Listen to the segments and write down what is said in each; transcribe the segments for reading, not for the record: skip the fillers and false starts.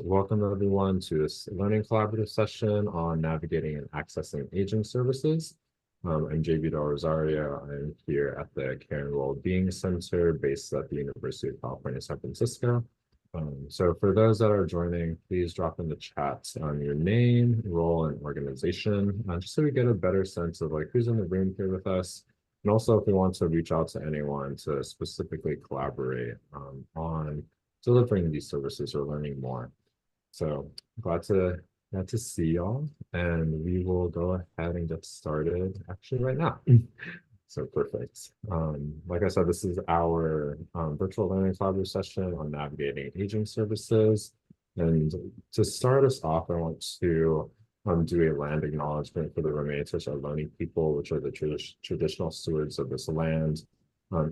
welcome everyone to this learning collaborative session on navigating and accessing aging services. I'm JB Del Rosario. I'm here at the Care and Wellbeing Center based at the University of California, San Francisco. So for those that are joining, please drop in the chat your name, role, and organization, just so we get a better sense of like who's in the room here with us. And also if we want to reach out to anyone to specifically collaborate on delivering these services or learning more. So glad to see y'all, and we will go ahead and get started actually right now. So perfect. Like I said, this is our virtual learning collaborative session on navigating aging services. And to start us off, I want to do a land acknowledgement for the remains of our Ohlone people, which are the traditional stewards of this land,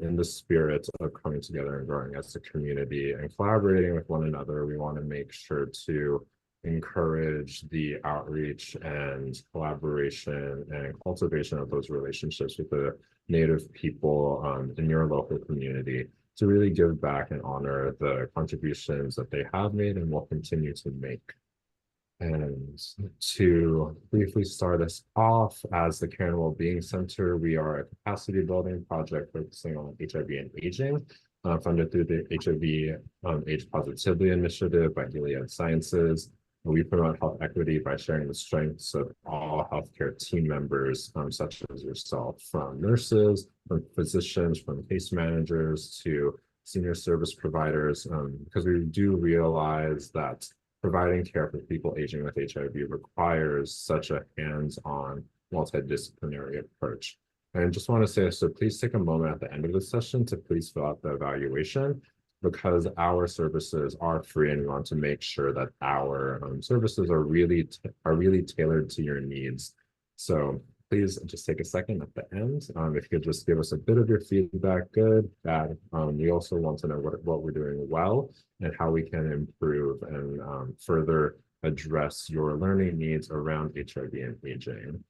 in the spirit of coming together and growing as a community and collaborating with one another. We want to make sure to encourage the outreach and collaboration and cultivation of those relationships with the Native people in your local community to really give back and honor the contributions that they have made and will continue to make. And to briefly start us off, as the Care and Wellbeing Center, we are a capacity building project focusing on HIV and aging, funded through the HIV Age Positivity Initiative by Gilead Sciences. We promote health equity by sharing the strengths of all healthcare team members, such as yourself, from nurses, from physicians, from case managers to senior service providers, because we do realize that providing care for people aging with HIV requires such a hands-on, multidisciplinary approach. And I just want to say, so please take a moment at the end of the session to please fill out the evaluation, because our services are free and we want to make sure that our services are really tailored to your needs. So please just take a second at the end. If you could just give us a bit of your feedback, good, bad. We also want to know what we're doing well and how we can improve and further address your learning needs around HIV and aging.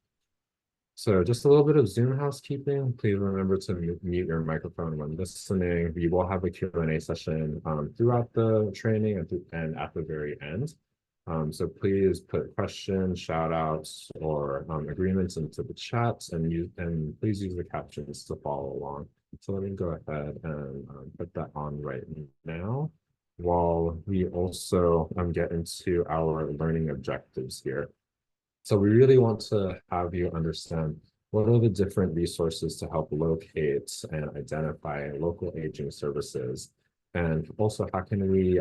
So just a little bit of Zoom housekeeping. Please remember to mute your microphone when listening. We will have a Q&A session throughout the training and at the very end. So please put questions, shout outs, or agreements into the chats, and please use the captions to follow along. So let me go ahead and put that on right now, while we also get into our learning objectives here. So we really want to have you understand what are the different resources to help locate and identify local aging services, and also how can we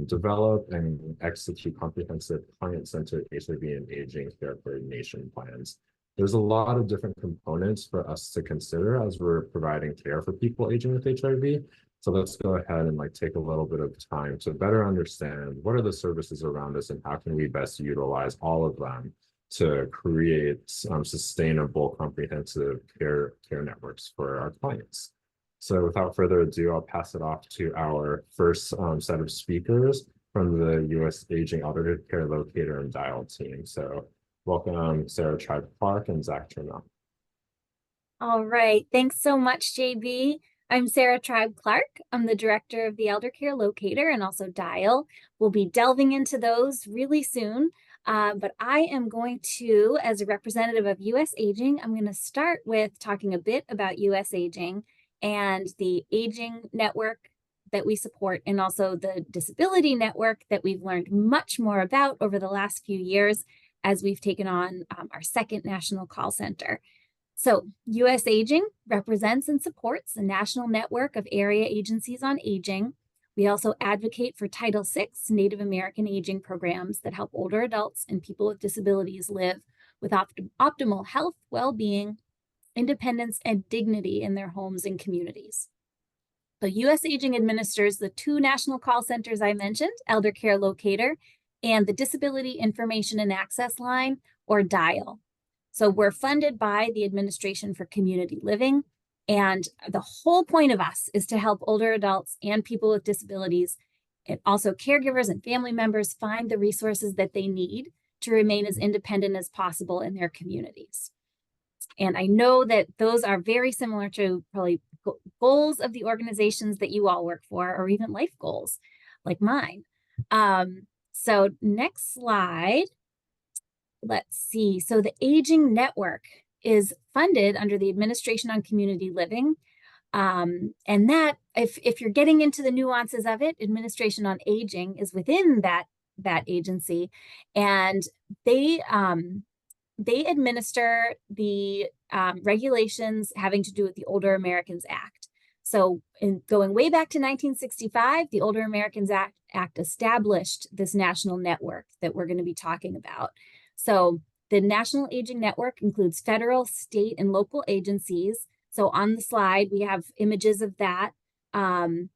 develop and execute comprehensive client-centered HIV and aging care coordination plans. There's a lot of different components for us to consider as we're providing care for people aging with HIV. So let's go ahead and take a little bit of time to better understand what are the services around us and how can we best utilize all of them to create sustainable, comprehensive care networks for our clients. So without further ado, I'll pass it off to our first set of speakers from the U.S. Aging Eldercare Locator and DIAL team. So welcome Sara Tribe-Clark and Zach Trammel. All right, thanks so much, JB. I'm Sara Tribe-Clark. I'm the director of the Eldercare Locator and also DIAL. We'll be delving into those really soon. But I am going to, as a representative of U.S. Aging, I'm going to start with talking a bit about U.S. Aging and the aging network that we support, and also the disability network that we've learned much more about over the last few years as we've taken on our second national call center. So U.S. Aging represents and supports a national network of area agencies on aging. We also advocate for Title VI Native American aging programs that help older adults and people with disabilities live with optimal health, well-being, independence, and dignity in their homes and communities. The U.S. Aging administers the two national call centers I mentioned, Eldercare Locator and the Disability Information and Access Line, or DIAL. So we're funded by the Administration for Community Living, and the whole point of us is to help older adults and people with disabilities, and also caregivers and family members, find the resources that they need to remain as independent as possible in their communities. And I know that those are very similar to probably goals of the organizations that you all work for, or even life goals like mine. So next slide, let's see. So the Aging Network is funded under the Administration on Community Living. And that, if you're getting into the nuances of it, Administration on Aging is within that agency, and they administer the regulations having to do with the Older Americans Act. So going way back to 1965, the Older Americans Act established this national network that we're going to be talking about. So the National Aging Network includes federal, state, and local agencies. So on the slide, we have images of that. The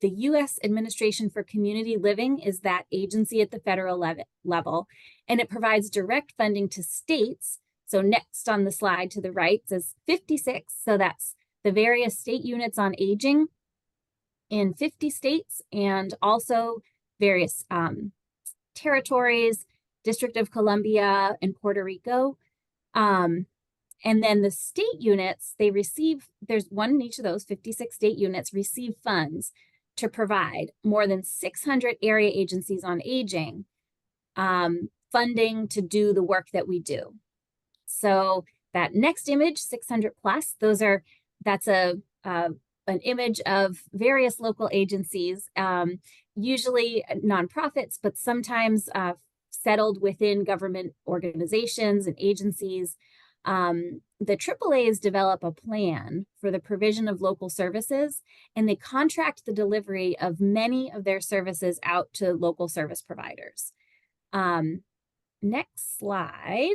U.S. Administration for Community Living is that agency at the federal level, and it provides direct funding to states. So next on the slide to the right says 56. So that's the various state units on aging in 50 states, and also various territories, District of Columbia and Puerto Rico. And then the state units, they receive, there's one in each of those 56 state units receive funds to provide more than 600 area agencies on aging funding to do the work that we do. So that next image, 600 plus, that's an image of various local agencies, usually nonprofits, but sometimes settled within government organizations and agencies. The AAAs develop a plan for the provision of local services, and they contract the delivery of many of their services out to local service providers. Next slide.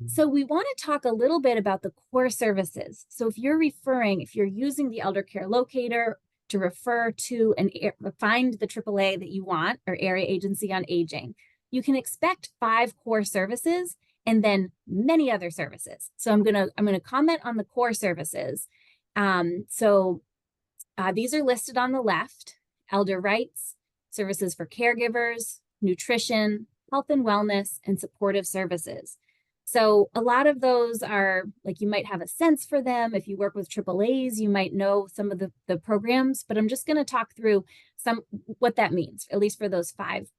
So we want to talk a little bit about the core services. So if you're using the Eldercare Locator to refer to and find the AAA that you want, or Area Agency on Aging, you can expect 5 core services and then many other services. So I'm gonna comment on the core services. These are listed on the left: elder rights, services for caregivers, nutrition, health and wellness, and supportive services. So a lot of those are, like, you might have a sense for them. If you work with AAAs, you might know some of the programs, but I'm just going to talk through what that means, at least for those five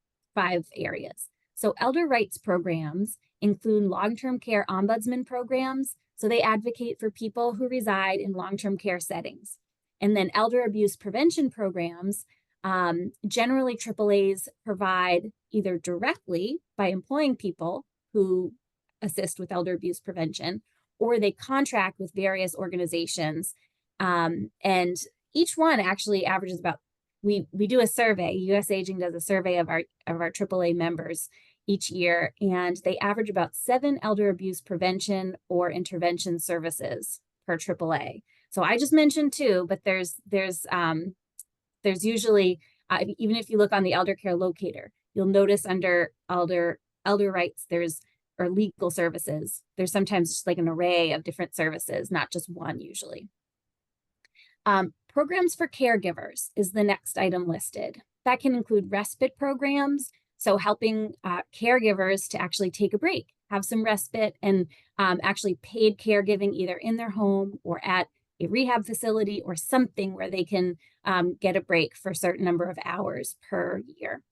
areas. So elder rights programs include long-term care ombudsman programs. So they advocate for people who reside in long-term care settings. And then elder abuse prevention programs, generally AAAs provide either directly by employing people who assist with elder abuse prevention, or they contract with various organizations. And each one actually averages about, we do a survey, US Aging does a survey of our AAA members each year, and they average about 7 elder abuse prevention or intervention services per AAA. So I just mentioned 2, but there's usually, even if you look on the Eldercare Locator, you'll notice under elder rights, or legal services, there's sometimes just like an array of different services, not just one usually. Programs for caregivers is the next item listed. That can include respite programs, so helping caregivers to actually take a break, have some respite, and actually paid caregiving either in their home or at a rehab facility or something where they can get a break for a certain number of hours per year.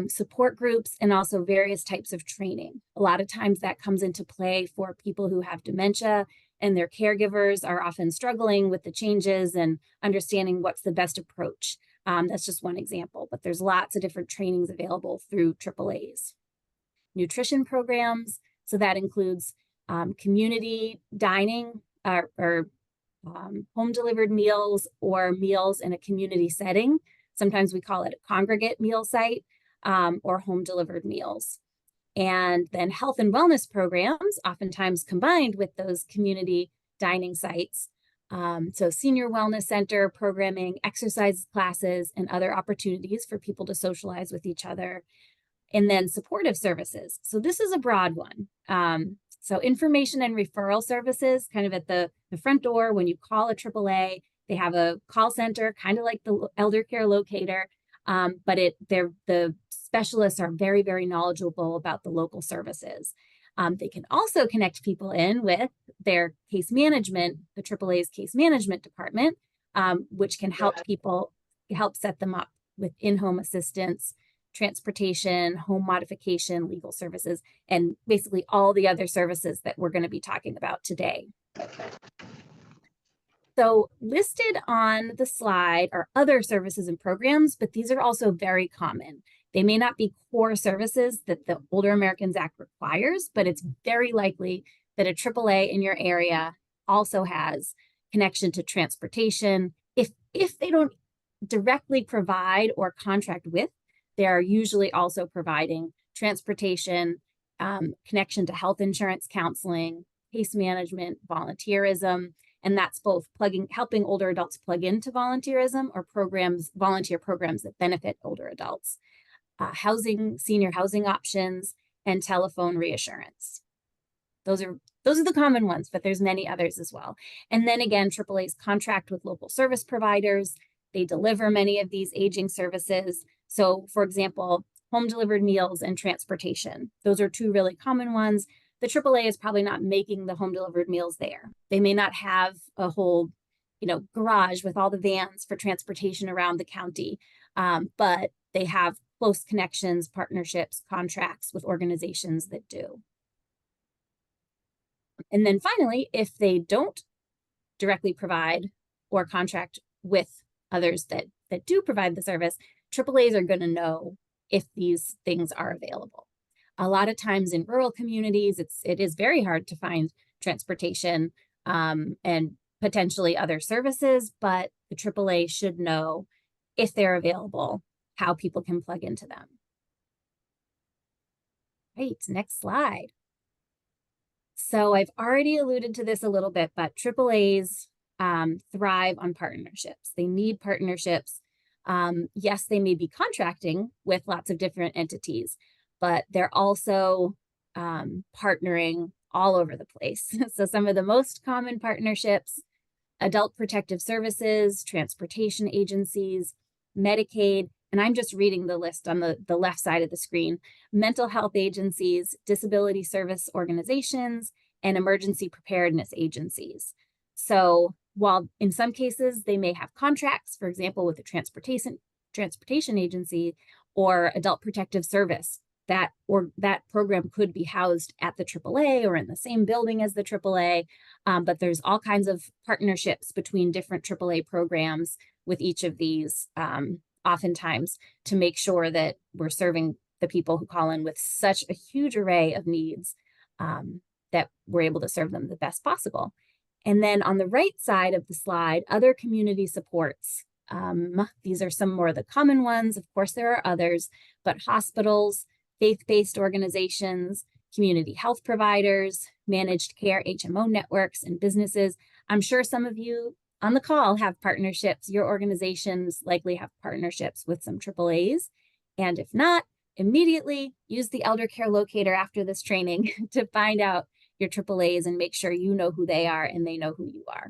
Support groups, and also various types of training. A lot of times that comes into play for people who have dementia, and their caregivers are often struggling with the changes and understanding what's the best approach. That's just one example, but there's lots of different trainings available through AAAs. Nutrition programs, so that includes community dining or home-delivered meals or meals in a community setting. Sometimes we call it a congregate meal site. Or home-delivered meals. And then health and wellness programs, oftentimes combined with those community dining sites. So senior wellness center programming, exercise classes, and other opportunities for people to socialize with each other. And then supportive services. So this is a broad one. So information and referral services, kind of at the front door when you call a AAA. They have a call center, kind of like the Eldercare Locator. But the specialists are very, very knowledgeable about the local services. They can also connect people in with their case management, the AAA's case management department, which can help people help set them up with in-home assistance, transportation, home modification, legal services, and basically all the other services that we're going to be talking about today. So listed on the slide are other services and programs, but these are also very common. They may not be core services that the Older Americans Act requires, but it's very likely that a AAA in your area also has connection to transportation. If they don't directly provide or contract with, they are usually also providing transportation, connection to health insurance, counseling, case management, volunteerism, and that's both helping older adults plug into volunteerism or volunteer programs that benefit older adults, senior housing options, and telephone reassurance. Those are the common ones, but there's many others as well. And then again, AAA's contract with local service providers. They deliver many of these aging services. So for example, home delivered meals and transportation. Those are two really common ones. The AAA is probably not making the home delivered meals there. They may not have a whole, garage with all the vans for transportation around the county, but they have close connections, partnerships, contracts with organizations that do. And then finally, if they don't directly provide or contract with others that do provide the service, AAAs are going to know if these things are available. A lot of times in rural communities, it is very hard to find transportation and potentially other services, but the AAA should know if they're available, how people can plug into them. Right, next slide. So I've already alluded to this a little bit, but AAAs thrive on partnerships. They need partnerships. Yes, they may be contracting with lots of different entities, but they're also partnering all over the place. So some of the most common partnerships: adult protective services, transportation agencies, Medicaid, and I'm just reading the list on the left side of the screen, mental health agencies, disability service organizations, and emergency preparedness agencies. So while in some cases they may have contracts, for example, with a transportation agency or adult protective service, that program could be housed at the AAA or in the same building as the AAA, but there's all kinds of partnerships between different AAA programs with each of these, oftentimes to make sure that we're serving the people who call in with such a huge array of needs, that we're able to serve them the best possible. And then on the right side of the slide, other community supports. These are some more of the common ones. Of course, there are others, but hospitals, faith-based organizations, community health providers, managed care HMO networks, and businesses. I'm sure some of you on the call have partnerships. Your organizations likely have partnerships with some AAAs. And if not, immediately use the Eldercare Locator after this training to find out your AAAs and make sure you know who they are and they know who you are.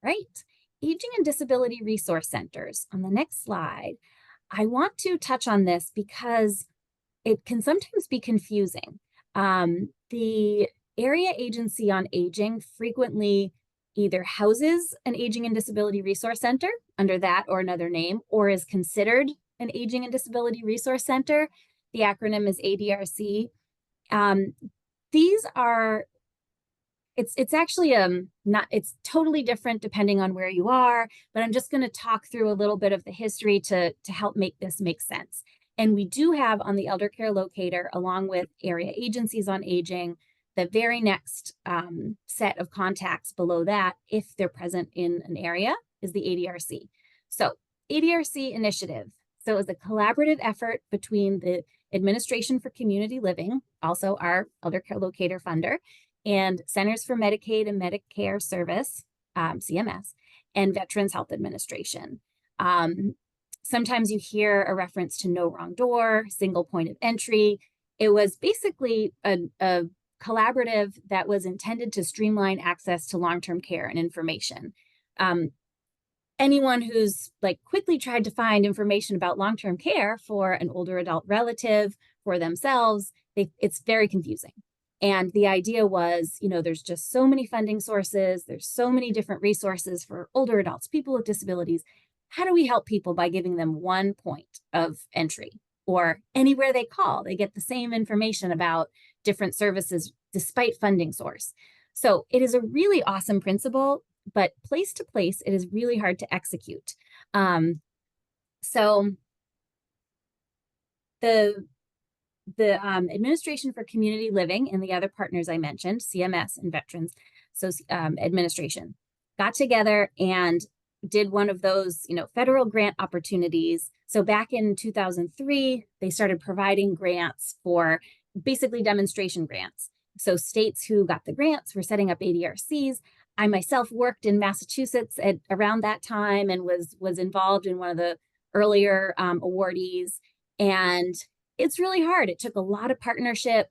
Right, Aging and Disability Resource Centers. On the next slide, I want to touch on this because it can sometimes be confusing. The Area Agency on Aging frequently either houses an Aging and Disability Resource Center under that or another name, or is considered an Aging and Disability Resource Center. The acronym is ADRC. These are, it's actually it's totally different depending on where you are, but I'm just going to talk through a little bit of the history to help make this make sense. And we do have on the Eldercare Locator, along with Area Agencies on Aging, the very next set of contacts below that, if they're present in an area, is the ADRC. So ADRC initiative. So it's a collaborative effort between the Administration for Community Living, also our Eldercare Locator funder, and Centers for Medicaid and Medicare Service, CMS, and Veterans Health Administration. Sometimes you hear a reference to no wrong door, single point of entry. It was basically a collaborative that was intended to streamline access to long-term care and information. Anyone who's quickly tried to find information about long-term care for an older adult relative, for themselves, it's very confusing. And the idea was, there's just so many funding sources, there's so many different resources for older adults, people with disabilities. How do we help people by giving them one point of entry, or anywhere they call, they get the same information about different services despite funding source? So it is a really awesome principle, but place to place, it is really hard to execute. So the Administration for Community Living and the other partners I mentioned, CMS and Veterans Administration, got together and did one of those, federal grant opportunities. So back in 2003, they started providing grants for basically demonstration grants. So states who got the grants were setting up ADRCs. I myself worked in Massachusetts around that time and was involved in one of the earlier awardees. And it's really hard. It took a lot of partnership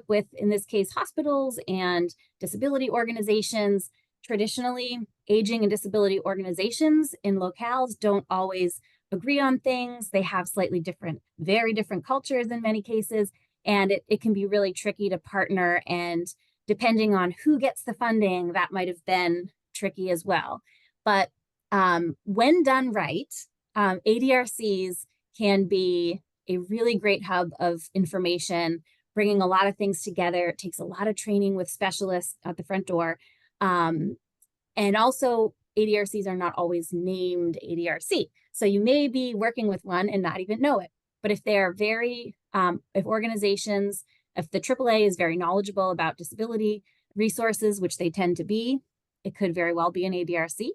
with, in this case, hospitals and disability organizations. Traditionally, aging and disability organizations in locales don't always agree on things. They have slightly different, very different cultures in many cases, and it can be really tricky to partner. And depending on who gets the funding, that might have been tricky as well. But when done right, ADRCs can be a really great hub of information, bringing a lot of things together. It takes a lot of training with specialists at the front door. And also, ADRCs are not always named ADRC. So you may be working with one and not even know it. But if they're if organizations, if the AAA is very knowledgeable about disability resources, which they tend to be, it could very well be an ADRC.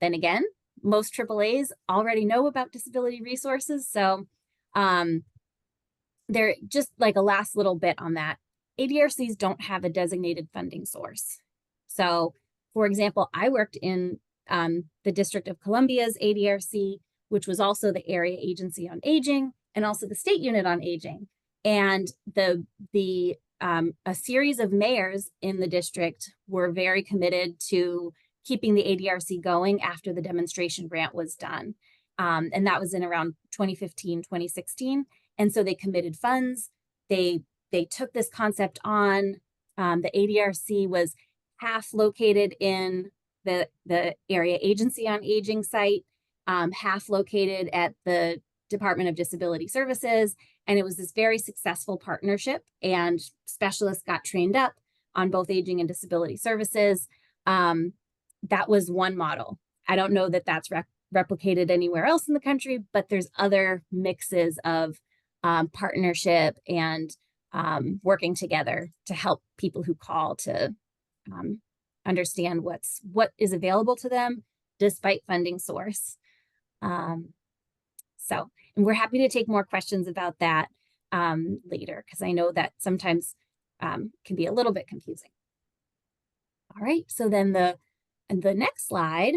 Then again, most AAAs already know about disability resources. So they're just like a last little bit on that. ADRCs don't have a designated funding source. So, for example, I worked in the District of Columbia's ADRC, which was also the Area Agency on Aging and also the State Unit on Aging. And a series of mayors in the district were very committed to keeping the ADRC going after the demonstration grant was done. And that was in around 2015, 2016. And so they committed funds. They took this concept on. The ADRC was half located in the Area Agency on Aging site, half located at the Department of Disability Services. And it was this very successful partnership, and specialists got trained up on both aging and disability services. That was one model. I don't know that that's replicated anywhere else in the country, but there's other mixes of partnership and working together to help people who call to understand what is available to them despite funding source. And we're happy to take more questions about that later, because I know that sometimes can be a little bit confusing. All right, so then the next slide,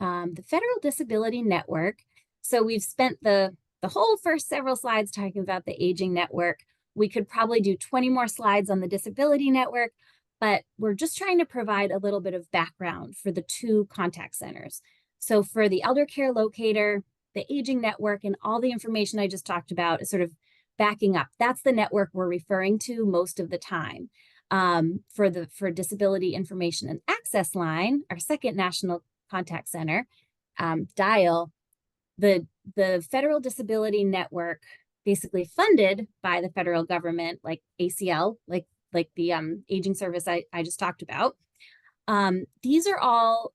the Federal Disability Network. So we've spent the whole first several slides talking about the Aging Network. We could probably do 20 more slides on the Disability Network, but we're just trying to provide a little bit of background for the two contact centers. So for the Eldercare Locator, the Aging Network, and all the information I just talked about is sort of backing up. That's the network we're referring to most of the time. For Disability Information and Access Line, our second national contact center, DIAL, the Federal Disability Network, basically funded by the federal government, like ACL, like the aging service I just talked about. These are all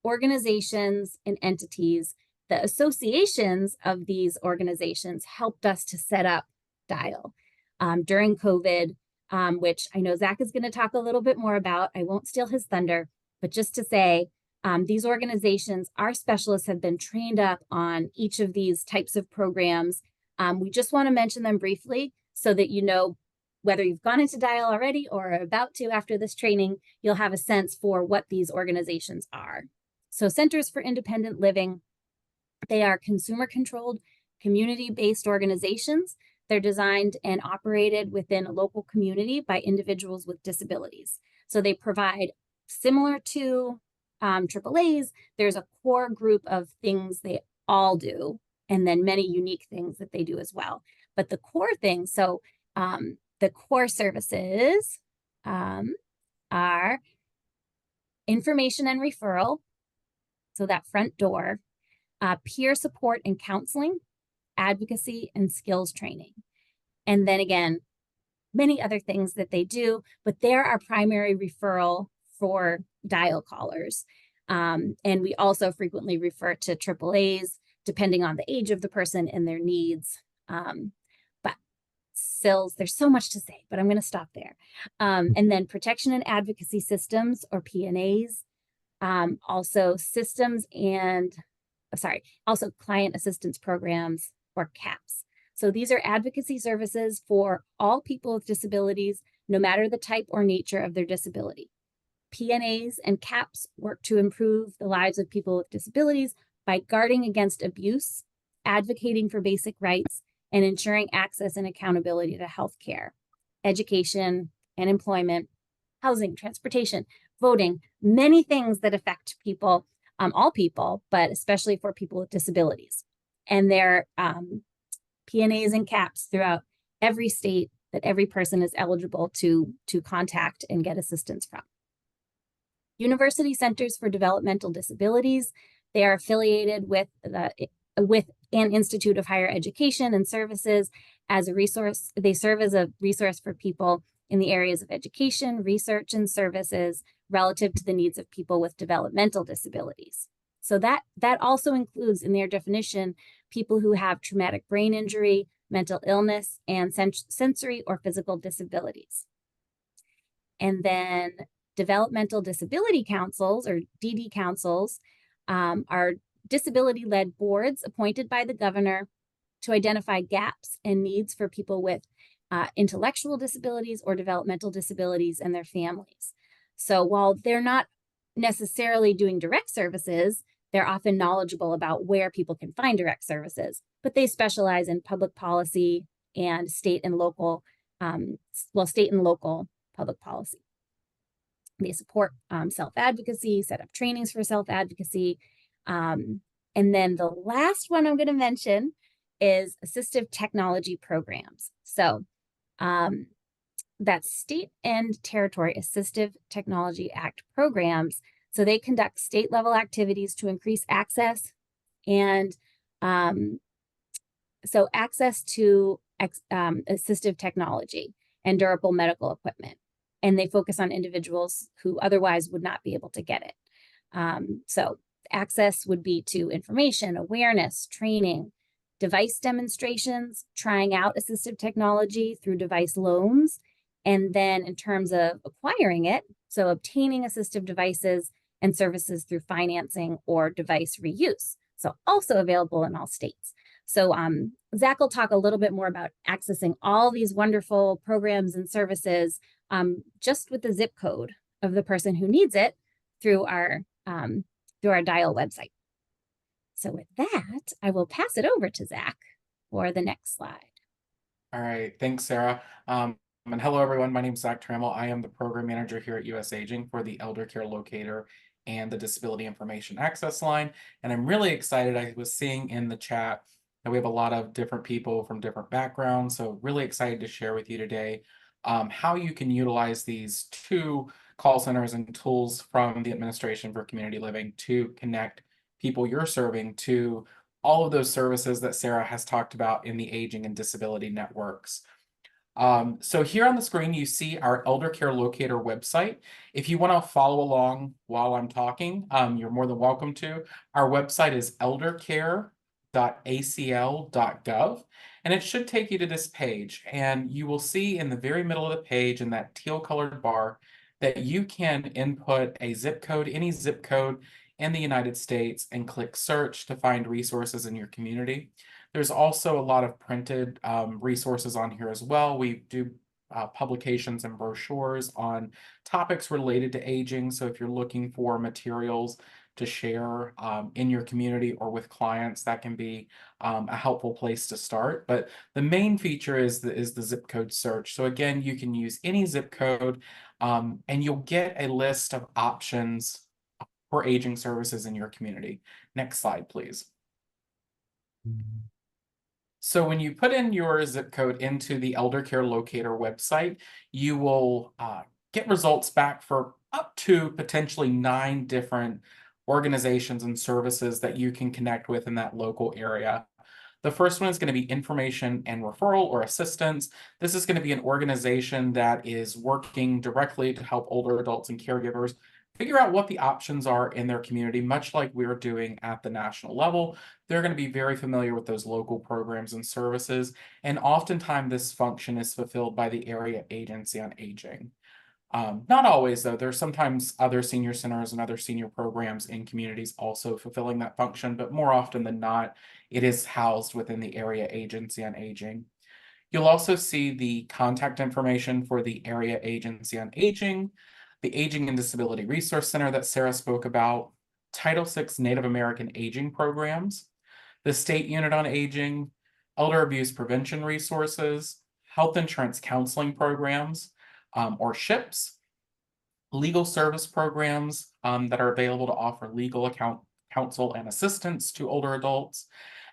organizations and entities. The associations of these organizations helped us to set up DIAL during COVID, which I know Zach is going to talk a little bit more about. I won't steal his thunder, but just to say, these organizations, our specialists have been trained up on each of these types of programs. We just want to mention them briefly so that you know, whether you've gone into DIAL already or are about to after this training, you'll have a sense for what these organizations are. So Centers for Independent Living, they are consumer-controlled, community-based organizations. They're designed and operated within a local community by individuals with disabilities. So they provide, similar to AAAs, there's a core group of things they all do, and then many unique things that they do as well. But the core thing, so the core services are information and referral, so that front door, peer support and counseling, advocacy, and skills training. And then again, many other things that they do, but they're our primary referral for DIAL callers. And we also frequently refer to AAAs, depending on the age of the person and their needs. But SILs, there's so much to say, but I'm going to stop there. And then protection and advocacy systems, or PNAs, also systems and, also client assistance programs, or CAPS. So these are advocacy services for all people with disabilities, no matter the type or nature of their disability. PNAs and CAPS work to improve the lives of people with disabilities by guarding against abuse, advocating for basic rights, and ensuring access and accountability to health care, education, and employment, housing, transportation, voting, many things that affect people, all people, but especially for people with disabilities. And they're PNAs and CAPS throughout every state that every person is eligible to contact and get assistance from. University Centers for Developmental Disabilities, they are affiliated with an Institute of Higher Education and Services as a resource. They serve as a resource for people in the areas of education, research, and services relative to the needs of people with developmental disabilities. So that also includes, in their definition, people who have traumatic brain injury, mental illness, and sensory or physical disabilities. And then developmental disability councils, or DD councils, are disability-led boards appointed by the governor to identify gaps and needs for people with intellectual disabilities or developmental disabilities and their families. So while they're not necessarily doing direct services, they're often knowledgeable about where people can find direct services, but they specialize in public policy and state and local public policy. They support self-advocacy, set up trainings for self-advocacy. And then the last one I'm going to mention is assistive technology programs. So that's State and Territory Assistive Technology Act programs. So they conduct state level activities to increase access and so access to assistive technology and durable medical equipment. And they focus on individuals who otherwise would not be able to get it. So access would be to information, awareness, training, device demonstrations, trying out assistive technology through device loans, and then in terms of acquiring it, so obtaining assistive devices and services through financing or device reuse. So also available in all states. So Zach will talk a little bit more about accessing all these wonderful programs and services just with the zip code of the person who needs it through our DIAL website. So with that, I will pass it over to Zach for the next slide. All right, thanks, Sarah. And hello, everyone. My name is Zach Trammel. I am the program manager here at US Aging for the Eldercare Locator and the Disability Information Access Line. And I'm really excited. I was seeing in the chat that we have a lot of different people from different backgrounds. So really excited to share with you today how you can utilize these two call centers and tools from the Administration for Community Living to connect people you're serving to all of those services that Sarah has talked about in the aging and disability networks. So here on the screen, you see our Eldercare Locator website. If you want to follow along while I'm talking, you're more than welcome to. Our website is eldercare.acl.gov, and it should take you to this page. And you will see in the very middle of the page in that teal colored bar that you can input a zip code, any zip code in the United States, and click search to find resources in your community. There's also a lot of printed resources on here as well. We do publications and brochures on topics related to aging. So if you're looking for materials to share in your community or with clients, that can be a helpful place to start. But the main feature is the zip code search. So again, you can use any zip code and you'll get a list of options for aging services in your community. Next slide, please. So when you put in your zip code into the Eldercare Locator website, you will get results back for up to potentially 9 different organizations and services that you can connect with in that local area. The first one is going to be information and referral or assistance. This is going to be an organization that is working directly to help older adults and caregivers figure out what the options are in their community, much like we're doing at the national level. They're going to be very familiar with those local programs and services, and oftentimes this function is fulfilled by the area agency on aging. Not always, though. There's sometimes other senior centers and other senior programs in communities also fulfilling that function, but more often than not, it is housed within the area agency on aging. You'll also see the contact information for the area agency on aging, the Aging and Disability Resource Center that Sarah spoke about, Title VI Native American Aging Programs, the State Unit on Aging, Elder Abuse Prevention Resources, Health Insurance Counseling Programs, or SHIPs, legal service programs that are available to offer legal counsel and assistance to older adults,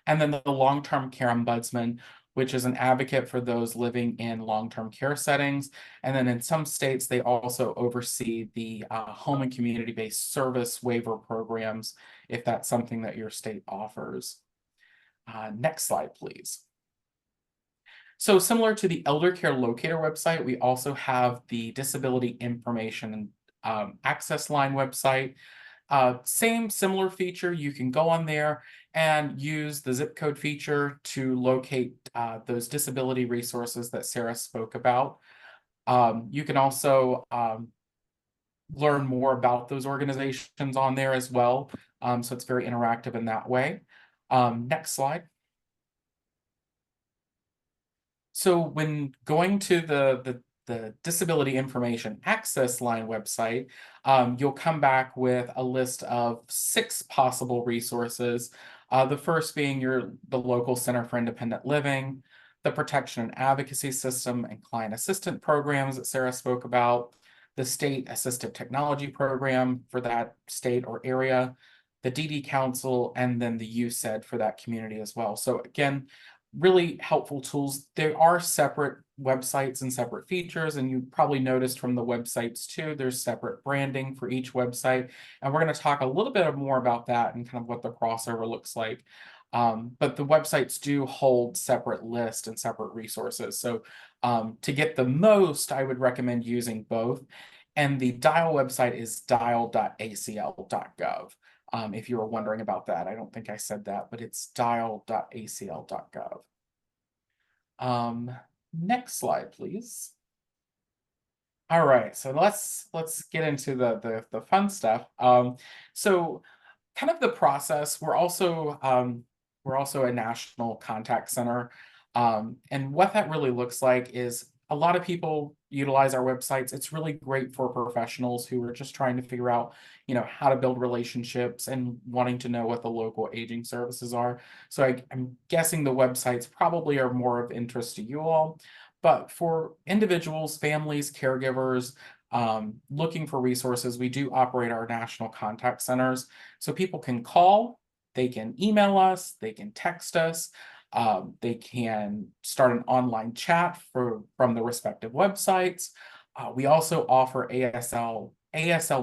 and then the long-term care ombudsman, which is an advocate for those living in long-term care settings. And then in some states, they also oversee the home and community-based service waiver programs, if that's something that your state offers. Next slide, please. So similar to the Eldercare Locator website, we also have the Disability Information and Access Line website. Same similar feature, you can go on there and use the zip code feature to locate those disability resources that Sarah spoke about. You can also learn more about those organizations on there as well. So it's very interactive in that way. Next slide. So when going to the Disability Information Access Line website, you'll come back with a list of 6 possible resources. The first being the local Center for Independent Living, the Protection and Advocacy System and Client Assistant programs that Sarah spoke about, the State Assistive Technology Program for that state or area, the DD Council, and then the USAID for that community as well. So again, really helpful tools. There are separate websites and separate features, and you probably noticed from the websites too, there's separate branding for each website. And we're going to talk a little bit more about that and kind of what the crossover looks like. But the websites do hold separate lists and separate resources. So to get the most, I would recommend using both. And the DIAL website is dial.acl.gov. If you were wondering about that, I don't think I said that, but it's dial.acl.gov. Next slide, please. All right, so let's get into the fun stuff. So kind of the process, we're also a national contact center. And what that really looks like is a lot of people utilize our websites. It's really great for professionals who are just trying to figure out, how to build relationships and wanting to know what the local aging services are. So I'm guessing the websites probably are more of interest to you all. But for individuals, families, caregivers, looking for resources, we do operate our national contact centers. So people can call, they can email us, they can text us. They can start an online chat from the respective websites. We also offer ASL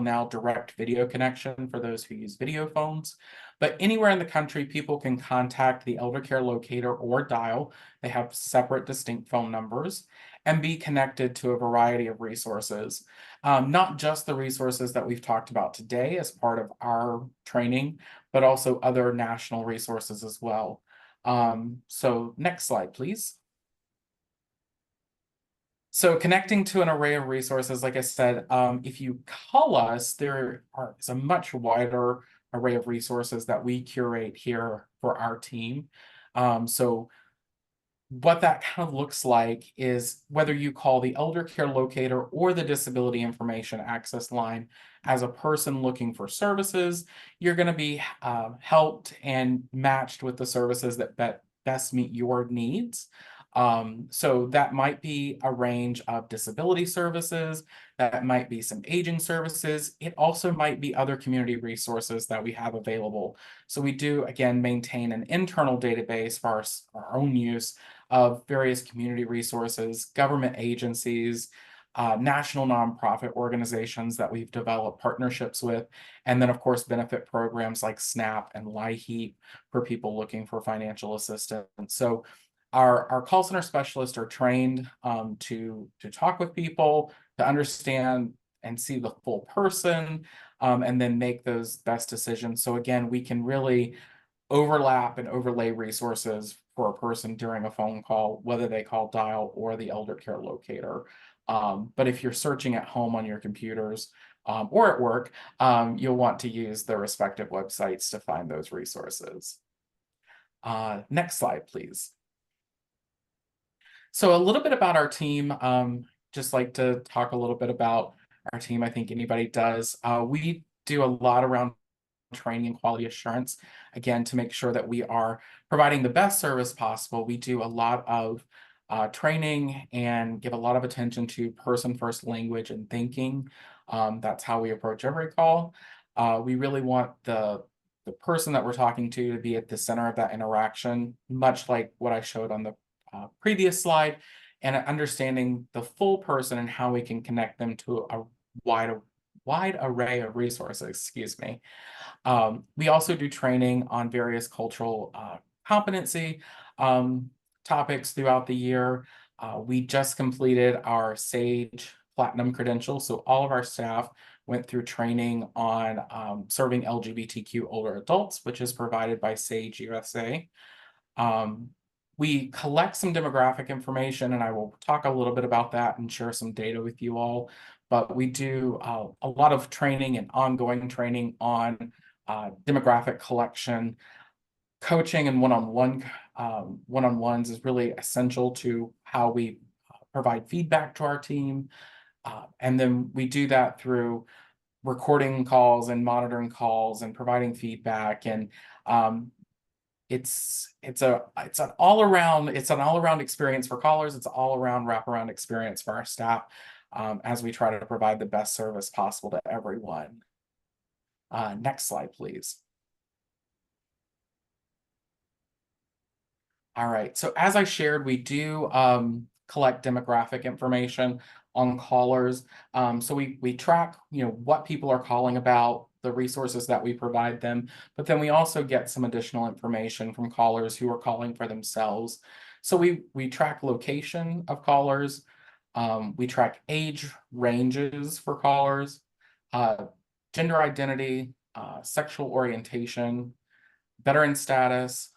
Now direct video connection for those who use video phones. But anywhere in the country, people can contact the Eldercare Locator or DIAL. They have separate distinct phone numbers and be connected to a variety of resources. Not just the resources that we've talked about today as part of our training, but also other national resources as well. So next slide, please. So connecting to an array of resources, like I said, if you call us, there is a much wider array of resources that we curate here for our team. So what that kind of looks like is whether you call the Eldercare Locator or the Disability Information Access Line as a person looking for services, you're going to be helped and matched with the services that best meet your needs. So that might be a range of disability services, that might be some aging services. It also might be other community resources that we have available. So we do, again, maintain an internal database for our own use of various community resources, government agencies, national nonprofit organizations that we've developed partnerships with, and then of course benefit programs like SNAP and LIHEAP for people looking for financial assistance. So our call center specialists are trained to talk with people, to understand and see the full person, and then make those best decisions. So again, we can really overlap and overlay resources for a person during a phone call, whether they call DIAL or the Eldercare Locator. But if you're searching at home on your computers or at work, you'll want to use the respective websites to find those resources. Next slide, please. So a little bit about our team. Just like to talk a little bit about our team. I think anybody does. We do a lot around training and quality assurance, again, to make sure that we are providing the best service possible. We do a lot of training and give a lot of attention to person-first language and thinking. That's how we approach every call. We really want the person that we're talking to be at the center of that interaction, much like what I showed on the previous slide, and understanding the full person and how we can connect them to a wide array of resources, excuse me. We also do training on various cultural competency topics throughout the year. We just completed our SAGE Platinum credential, so all of our staff went through training on serving LGBTQ older adults, which is provided by SAGE USA. We collect some demographic information, and I will talk a little bit about that and share some data with you all. But we do a lot of training and ongoing training on demographic collection. Coaching and one-on-ones is really essential to how we provide feedback to our team. And then we do that through recording calls and monitoring calls and providing feedback. And it's an all-around experience for callers. It's an all-around wraparound experience for our staff as we try to provide the best service possible to everyone. Next slide, please. All right, so as I shared, we do collect demographic information on callers. So we track, what people are calling about, the resources that we provide them, but then we also get some additional information from callers who are calling for themselves. So we track location of callers, we track age ranges for callers, gender identity, sexual orientation, veteran status.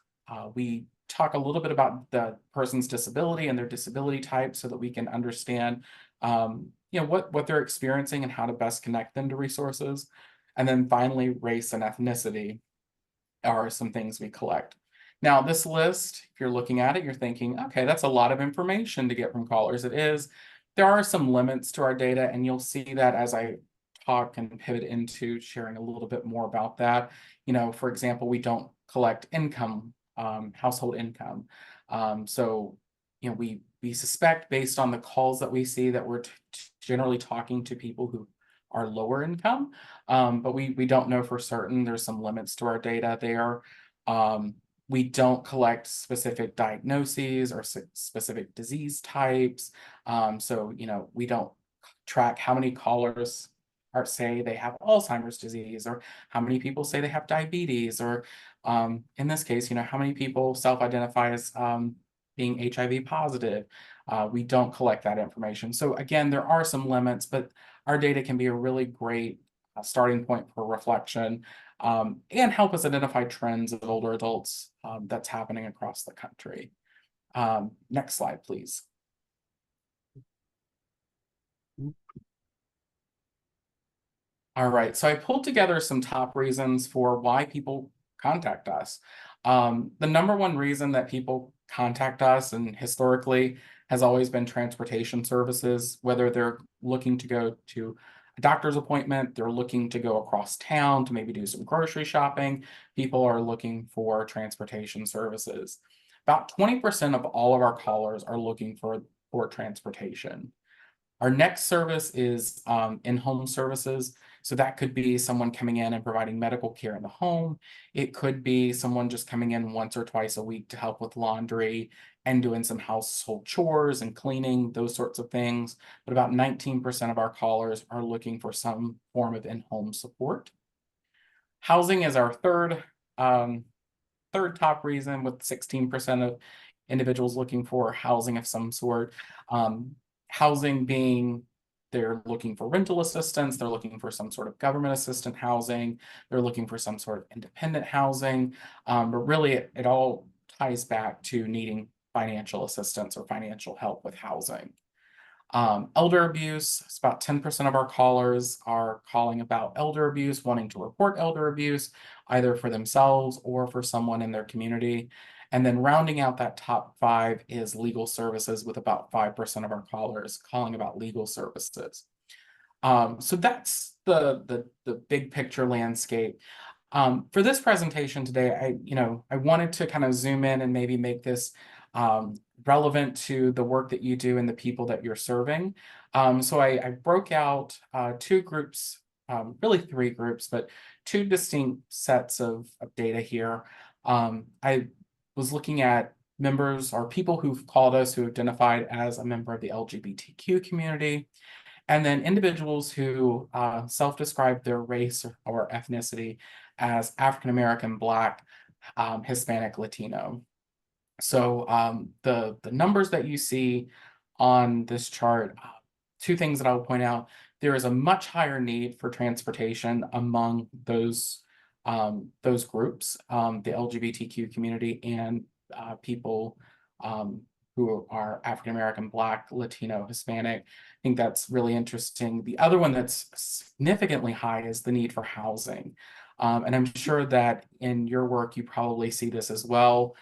We talk a little bit about the person's disability and their disability type so that we can understand what they're experiencing and how to best connect them to resources. And then finally, race and ethnicity are some things we collect. Now, this list, if you're looking at it, you're thinking, okay, that's a lot of information to get from callers. It is. There are some limits to our data, and you'll see that as I talk and pivot into sharing a little bit more about that. For example, we don't collect income, household income. So, we suspect based on the calls that we see that we're generally talking to people who are lower income, but we don't know for certain. There's some limits to our data there. We don't collect specific diagnoses or specific disease types. So, we don't track how many callers say they have Alzheimer's disease, or how many people say they have diabetes, or in this case, how many people self-identify as being HIV positive. We don't collect that information. So again, there are some limits, but our data can be a really great starting point for reflection and help us identify trends of older adults that's happening across the country. Next slide, please. All right, so I pulled together some top reasons for why people contact us. The number one reason that people contact us, and historically has always been transportation services, whether they're looking to go to a doctor's appointment, they're looking to go across town to maybe do some grocery shopping, people are looking for transportation services. about 20% of all of our callers are looking for transportation. Our next service is in-home services. So that could be someone coming in and providing medical care in the home. It could be someone just coming in once or twice a week to help with laundry and doing some household chores and cleaning, those sorts of things. But about 19% of our callers are looking for some form of in-home support. Housing is our third top reason, with 16% of individuals looking for housing of some sort. Housing being they're looking for rental assistance, they're looking for some sort of government assistant housing, they're looking for some sort of independent housing, but really it all ties back to needing financial assistance or financial help with housing. Elder abuse, it's about 10% of our callers are calling about elder abuse, wanting to report elder abuse, either for themselves or for someone in their community. And then rounding out that top 5 is legal services, with about 5% of our callers calling about legal services. So that's the big picture landscape. For this presentation today, I wanted to kind of zoom in and maybe make this relevant to the work that you do and the people that you're serving. So I broke out 2 groups, really 3 groups, but 2 distinct sets of data here. I was looking at members or people who've called us who identified as a member of the LGBTQ community, and then individuals who self-describe their race or ethnicity as African American, Black, Hispanic, Latino. So the numbers that you see on this chart, 2 things that I'll point out: there is a much higher need for transportation among those groups, the LGBTQ community and people who are African American, Black, Latino, Hispanic. I think that's really interesting. The other one that's significantly high is the need for housing. And I'm sure that in your work, you probably see this as well.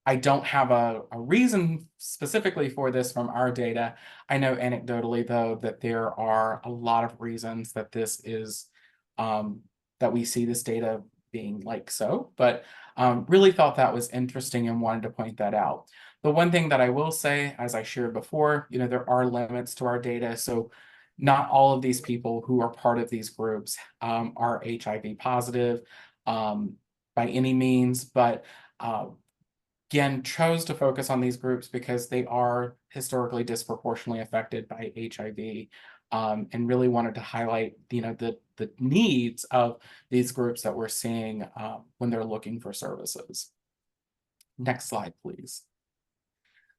I don't have a reason specifically for this from our data. I know anecdotally, though, that there are a lot of reasons that this is, that we see this data being like so, but really thought that was interesting and wanted to point that out. The one thing that I will say, as I shared before, there are limits to our data. So not all of these people who are part of these groups are HIV positive by any means, but again, chose to focus on these groups because they are historically disproportionately affected by HIV, and really wanted to highlight, the needs of these groups that we're seeing when they're looking for services. Next slide, please.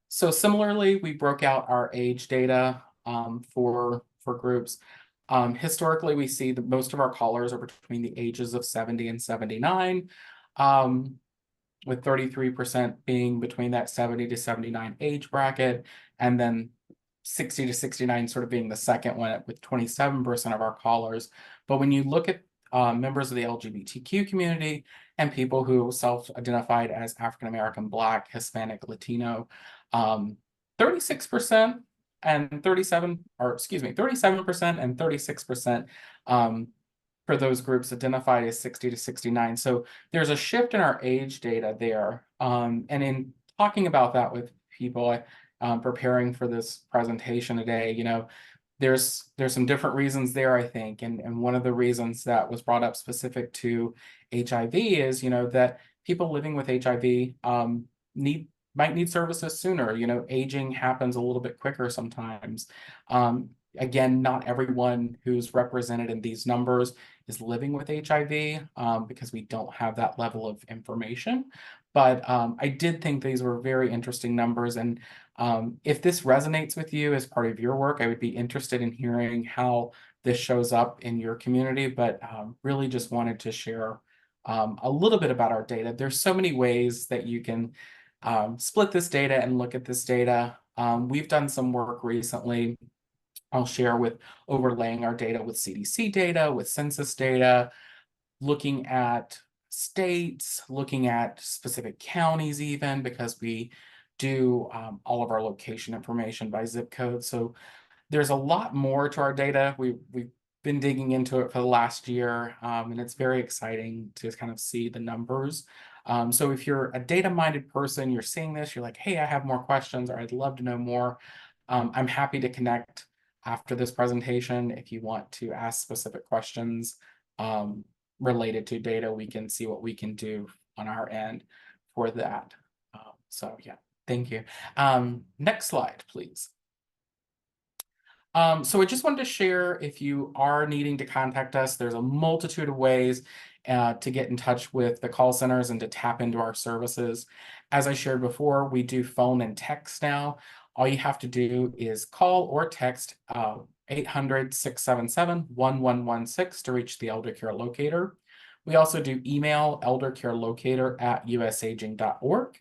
So similarly, we broke out our age data for groups. Historically, we see that most of our callers are between the ages of 70 and 79. With 33% being between that 70 to 79 age bracket, and then 60 to 69 sort of being the second one with 27% of our callers. But when you look at members of the LGBTQ community and people who self-identified as African American, Black, Hispanic, Latino, 36% and 37% and 36% for those groups identified as 60 to 69. So there's a shift in our age data there. And in talking about that with people preparing for this presentation today, there's some different reasons there, I think. And one of the reasons that was brought up specific to HIV is, that people living with HIV might need services sooner. Aging happens a little bit quicker sometimes. Again, not everyone who's represented in these numbers is living with HIV because we don't have that level of information. But I did think these were very interesting numbers. And if this resonates with you as part of your work, I would be interested in hearing how this shows up in your community. But really just wanted to share a little bit about our data. There's so many ways that you can split this data and look at this data. We've done some work recently I'll share with overlaying our data with CDC data, with census data, looking at states, looking at specific counties even, because we do all of our location information by zip code. So there's a lot more to our data. We been digging into it for the last year, and it's very exciting to kind of see the numbers. So if you're a data-minded person, you're seeing this, you're like, hey, I have more questions, or I'd love to know more. I'm happy to connect after this presentation. If you want to ask specific questions related to data, we can see what we can do on our end for that. So yeah, thank you. Next slide, please. So I just wanted to share, if you are needing to contact us, there's a multitude of ways to get in touch with the call centers and to tap into our services. As I shared before, we do phone and text now. All you have to do is call or text 800-677-1116 to reach the Eldercare Locator. We also do email eldercarelocator@usaging.org.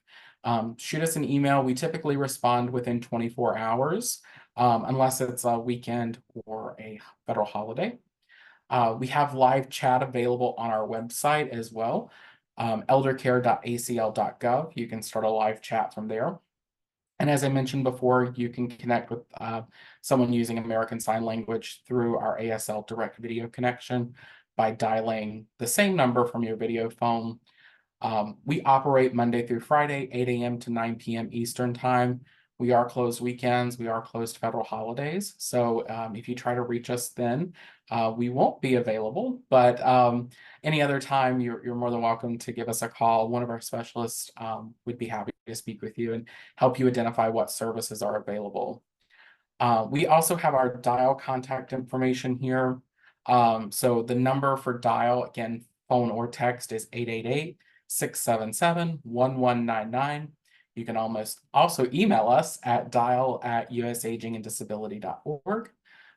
Shoot us an email. We typically respond within 24 hours. Unless it's a weekend or a federal holiday. We have live chat available on our website as well, eldercare.acl.gov. You can start a live chat from there. And as I mentioned before, you can connect with someone using American Sign Language through our ASL direct video connection by dialing the same number from your video phone. We operate Monday through Friday, 8 a.m. to 9 p.m. Eastern Time. We are closed weekends. We are closed federal holidays. So if you try to reach us then, we won't be available. But any other time, you're more than welcome to give us a call. One of our specialists would be happy to speak with you and help you identify what services are available. We also have our DIAL contact information here. So the number for DIAL, again, phone or text, is 888-677-1199. You can also email us at dial@usaginganddisability.org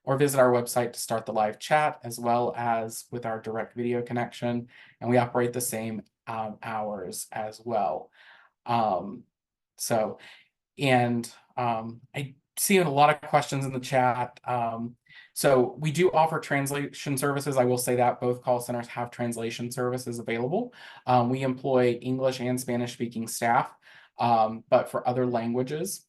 or visit our website to start the live chat, as well as with our direct video connection. And we operate the same hours as well. I see a lot of questions in the chat. So we do offer translation services. I will say that both call centers have translation services available. We employ English and Spanish speaking staff. But for other languages,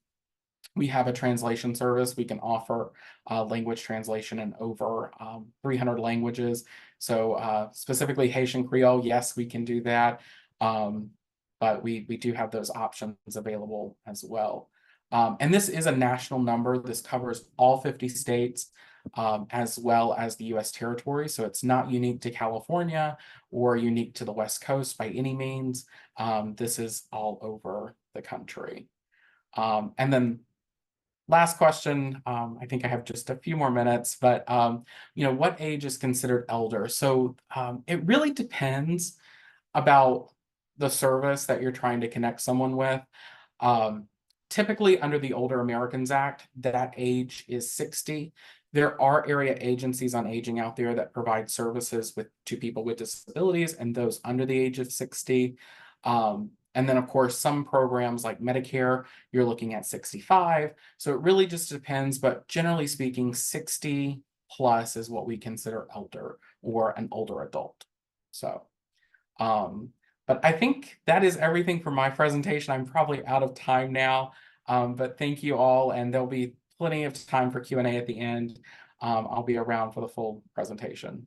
we have a translation service. We can offer language translation in over 300 languages. So specifically Haitian Creole, yes, we can do that. But we do have those options available as well. And this is a national number. This covers all 50 states, as well as the US territory. So it's not unique to California or unique to the West Coast by any means. This is all over the country. And then last question, I think I have just a few more minutes, but what age is considered elder? So it really depends about the service that you're trying to connect someone with. Typically under the Older Americans Act, that age is 60. There are area agencies on aging out there that provide services to people with disabilities and those under the age of 60. And then, of course, some programs like Medicare, you're looking at 65. So it really just depends. But generally speaking, 60 plus is what we consider elder or an older adult. So, but I think that is everything for my presentation. I'm probably out of time now, but thank you all. And there'll be plenty of time for Q&A at the end. I'll be around for the full presentation.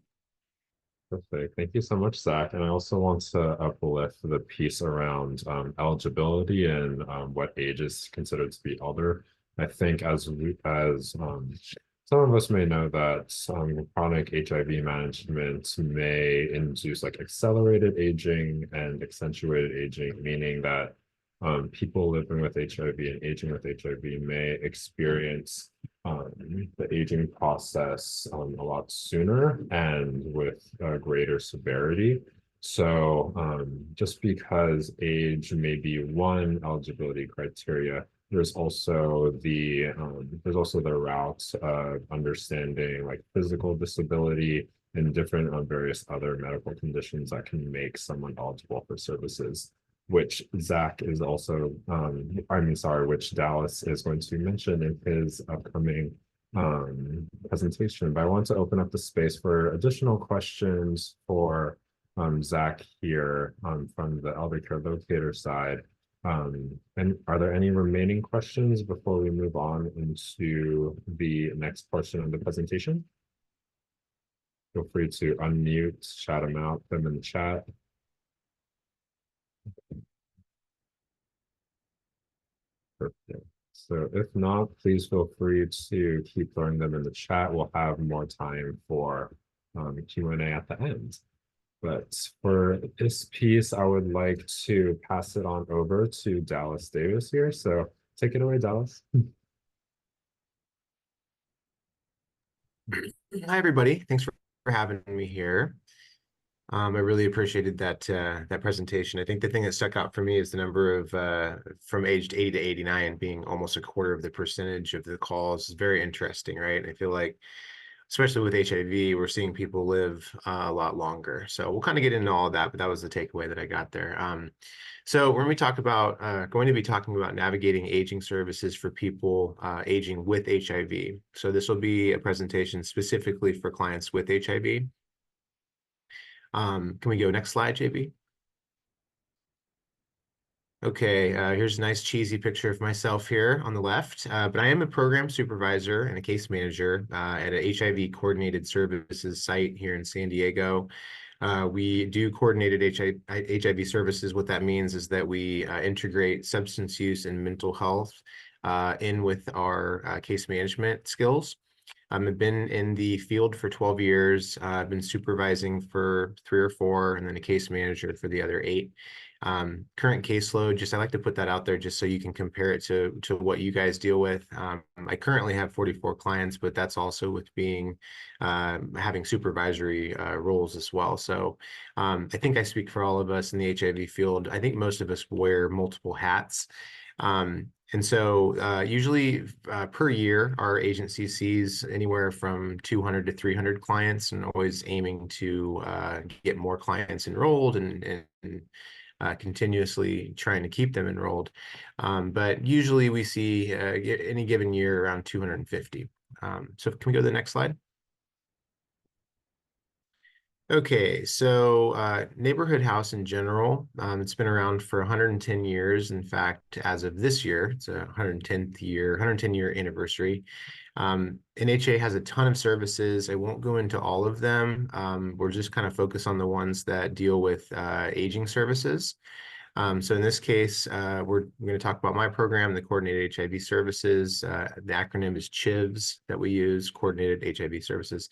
Perfect. Thank you so much, Zach. And I also want to uplift the piece around eligibility and what age is considered to be elder. I think as some of us may know that chronic HIV management may induce like accelerated aging and accentuated aging, meaning that people living with HIV and aging with HIV may experience the aging process a lot sooner and with greater severity. So just because age may be one eligibility criteria, there's also the route of understanding like physical disability and different various other medical conditions that can make someone eligible for services, which Zach is also, which Dallas is going to mention in his upcoming presentation. But I want to open up the space for additional questions for Zach here from the Eldercare Locator side. And are there any remaining questions before we move on into the next portion of the presentation? Feel free to unmute, shout them out, put them in the chat. Perfect. So if not, please feel free to keep throwing them in the chat. We'll have more time for Q&A at the end. But for this piece, I would like to pass it on over to Dallas Davis here. So take it away, Dallas. Hi, everybody. Thanks for having me here. I really appreciated that that presentation. I think the thing that stuck out for me is the number of from aged 80 to 89 being almost a quarter of the percentage of the calls is very interesting, right? And I feel like, especially with HIV, we're seeing people live a lot longer. So we'll kind of get into all of that, but that was the takeaway that I got there. So when we talk about, going to be talking about navigating aging services for people aging with HIV. So this will be a presentation specifically for clients with HIV. Can we go next slide, JB? Okay, here's a nice cheesy picture of myself here on the left, but I am a program supervisor and a case manager at a HIV coordinated services site here in San Diego. We do coordinated HIV services. What that means is that we integrate substance use and mental health in with our case management skills. I've been in the field for 12 years. I've been supervising for 3 or 4, and then a case manager for the other 8. Current caseload, just I like to put that out there just so you can compare it to what you guys deal with. I currently have 44 clients, but that's also with being having supervisory roles as well. So I think I speak for all of us in the HIV field. I think most of us wear multiple hats. And so usually per year, our agency sees anywhere from 200 to 300 clients, and always aiming to get more clients enrolled and continuously trying to keep them enrolled. But usually we see any given year around 250. So can we go to the next slide? Okay, so Neighborhood House in general, it's been around for 110 years. In fact, as of this year, it's a 110-year anniversary. NHA has a ton of services. I won't go into all of them. We're just kind of focused on the ones that deal with aging services. So in this case, we're going to talk about my program, the Coordinated HIV Services. The acronym is CHIVS that we use, Coordinated HIV Services.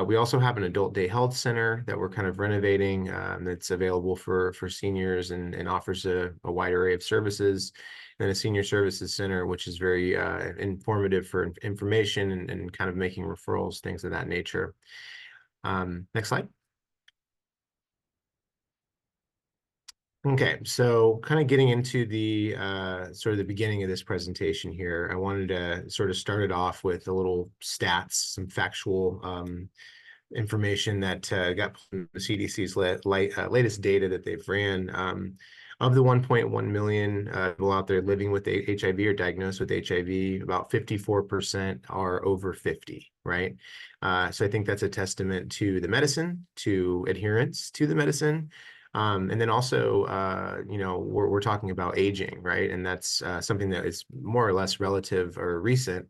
We also have an adult day health center that we're kind of renovating that's available for seniors and offers a wide array of services. And a senior services center, which is very informative for information and kind of making referrals, things of that nature. Next slide. Okay, so kind of getting into the sort of the beginning of this presentation here, I wanted to sort of start it off with a little stats, some factual information that got from the CDC's latest data that they've ran. Of the 1.1 million people out there living with HIV or diagnosed with HIV, about 54% are over 50, right? So I think that's a testament to the medicine, to adherence to the medicine. And then also, you know, we're talking about aging, right? And that's something that is more or less relative or recent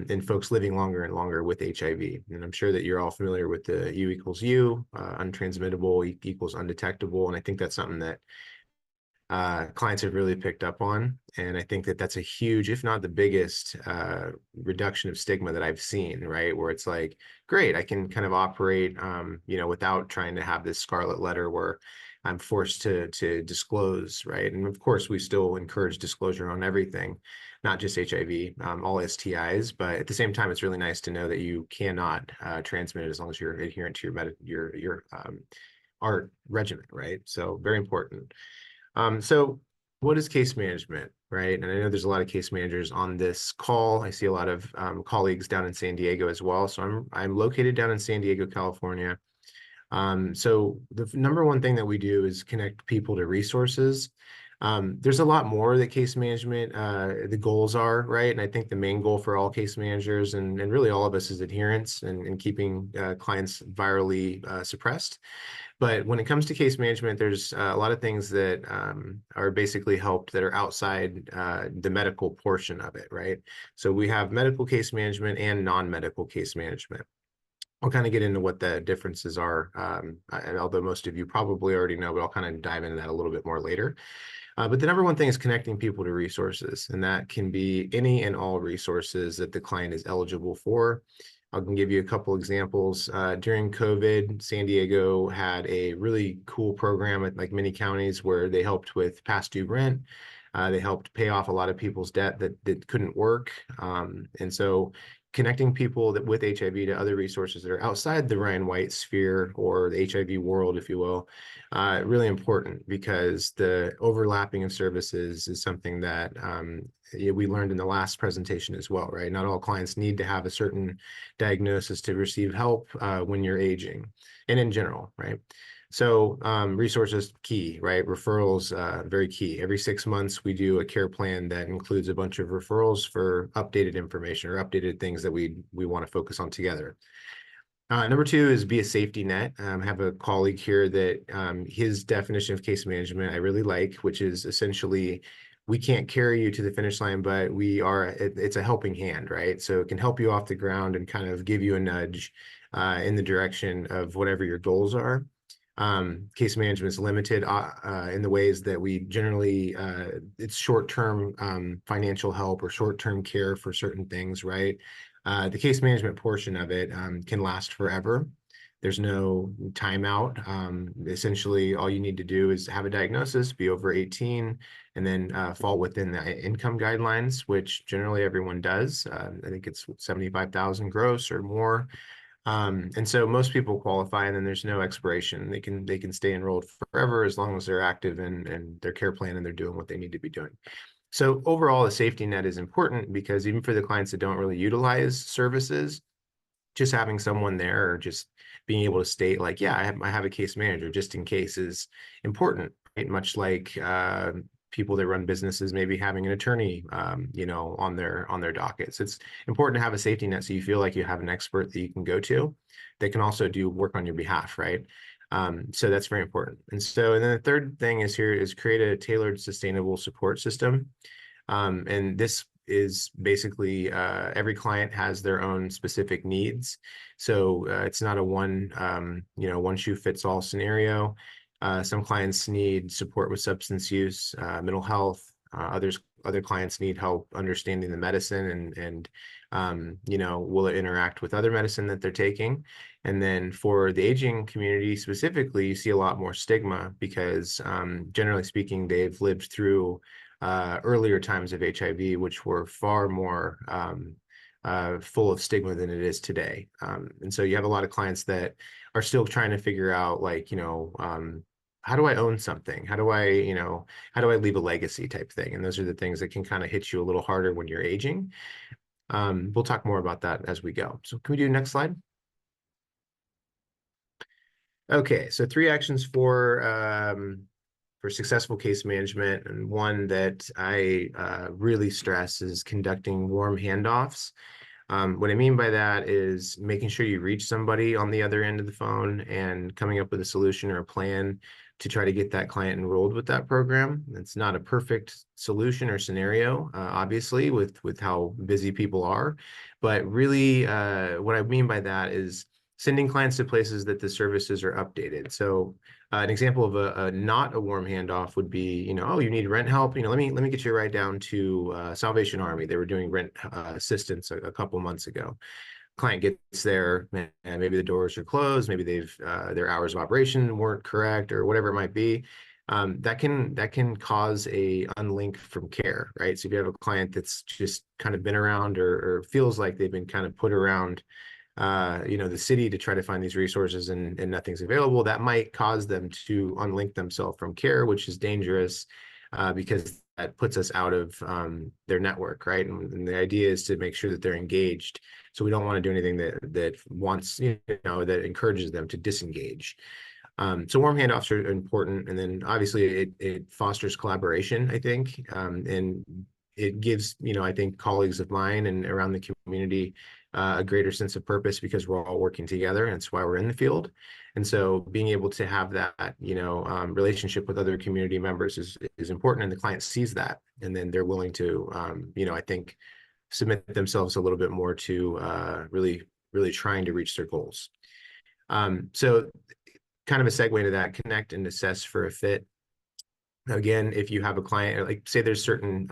in folks living longer and longer with HIV. And I'm sure that you're all familiar with the U equals U, untransmittable equals undetectable. And I think that's something that clients have really picked up on. And I think that that's a huge, if not the biggest reduction of stigma that I've seen, right? Where it's like, great, I can kind of operate, you know, without trying to have this scarlet letter where I'm forced to disclose, right? And of course, we still encourage disclosure on everything, not just HIV, all STIs. But at the same time, it's really nice to know that you cannot transmit it as long as you're adherent to your ART regimen, right? So very important. So what is case management, right? And I know there's a lot of case managers on this call. I see a lot of colleagues down in San Diego as well. So I'm located down in San Diego, California. So the number one thing that we do is connect people to resources. There's a lot more that case management, the goals are, right? And I think the main goal for all case managers and really all of us is adherence and keeping clients virally suppressed. But when it comes to case management, there's a lot of things that are basically helped that are outside the medical portion of it, right? So we have medical case management and non-medical case management. I'll kind of get into what the differences are, and although most of you probably already know, but I'll kind of dive into that a little bit more later. But the number one thing is connecting people to resources, and that can be any and all resources that the client is eligible for. I can give you a couple examples. During COVID, San Diego had a really cool program at like many counties where they helped with past due rent. They helped pay off a lot of people's debt that couldn't work. And so connecting people with HIV to other resources that are outside the Ryan White sphere or the HIV world, if you will, really important, because the overlapping of services is something that we learned in the last presentation as well, right? Not all clients need to have a certain diagnosis to receive help when you're aging, and in general, right? So resources key, right? Referrals, very key. Every 6 months, we do a care plan that includes a bunch of referrals for updated information or updated things that we want to focus on together. Number two is be a safety net. I have a colleague here that his definition of case management I really like, which is essentially we can't carry you to the finish line, but it's a helping hand, right? So it can help you off the ground and kind of give you a nudge in the direction of whatever your goals are. Case management is limited in the ways that we generally, it's short-term financial help or short-term care for certain things, right? The case management portion of it can last forever. There's no timeout. Essentially, all you need to do is have a diagnosis, be over 18, and then fall within the income guidelines, which generally everyone does. I think it's 75,000 gross or more. And so most people qualify, and then there's no expiration. They can stay enrolled forever as long as they're active and their care plan and they're doing what they need to be doing. So overall, the safety net is important because even for the clients that don't really utilize services, just having someone there or just being able to state like, yeah, I have a case manager just in case is important, right? Much like people that run businesses maybe having an attorney, on their dockets. It's important to have a safety net so you feel like you have an expert that you can go to that can also do work on your behalf, right? So that's very important. And then the third thing is create a tailored, sustainable support system. And this is basically every client has their own specific needs. So it's not a one shoe fits all scenario. Some clients need support with substance use, mental health. Other clients need help understanding the medicine and will it interact with other medicine that they're taking? And then for the aging community specifically, you see a lot more stigma because generally speaking, they've lived through earlier times of HIV, which were far more full of stigma than it is today. And so you have a lot of clients that are still trying to figure out how do I own something? How do I leave a legacy type thing? And those are the things that can kind of hit you a little harder when you're aging. We'll talk more about that as we go. So can we do next slide? Okay, so 3 actions for successful case management, and one that I really stress is conducting warm handoffs. What I mean by that is making sure you reach somebody on the other end of the phone and coming up with a solution or a plan to try to get that client enrolled with that program. It's not a perfect solution or scenario, obviously, with how busy people are. But really, what I mean by that is sending clients to places that the services are updated. So an example of a not a warm handoff would be, oh, you need rent help. Let me get you right down to Salvation Army. They were doing rent assistance a couple months ago. Client gets there, and maybe the doors are closed. Maybe their hours of operation weren't correct, or whatever it might be. That can cause a unlink from care, right? So if you have a client that's just kind of been around or feels like they've been kind of put around the city to try to find these resources and nothing's available, that might cause them to unlink themselves from care, which is dangerous because that puts us out of their network, right? And the idea is to make sure that they're engaged. So we don't want to do anything that encourages them to disengage. So warm handoffs are important. And then obviously it fosters collaboration, I think, and it gives, I think colleagues of mine and around the community a greater sense of purpose because we're all working together. And that's why we're in the field. And so being able to have that, relationship with other community members is important. And the client sees that. And then they're willing to, I think, submit themselves a little bit more to really really trying to reach their goals. So kind of a segue to that, connect and assess for a fit. Again, if you have a client, like say there's certain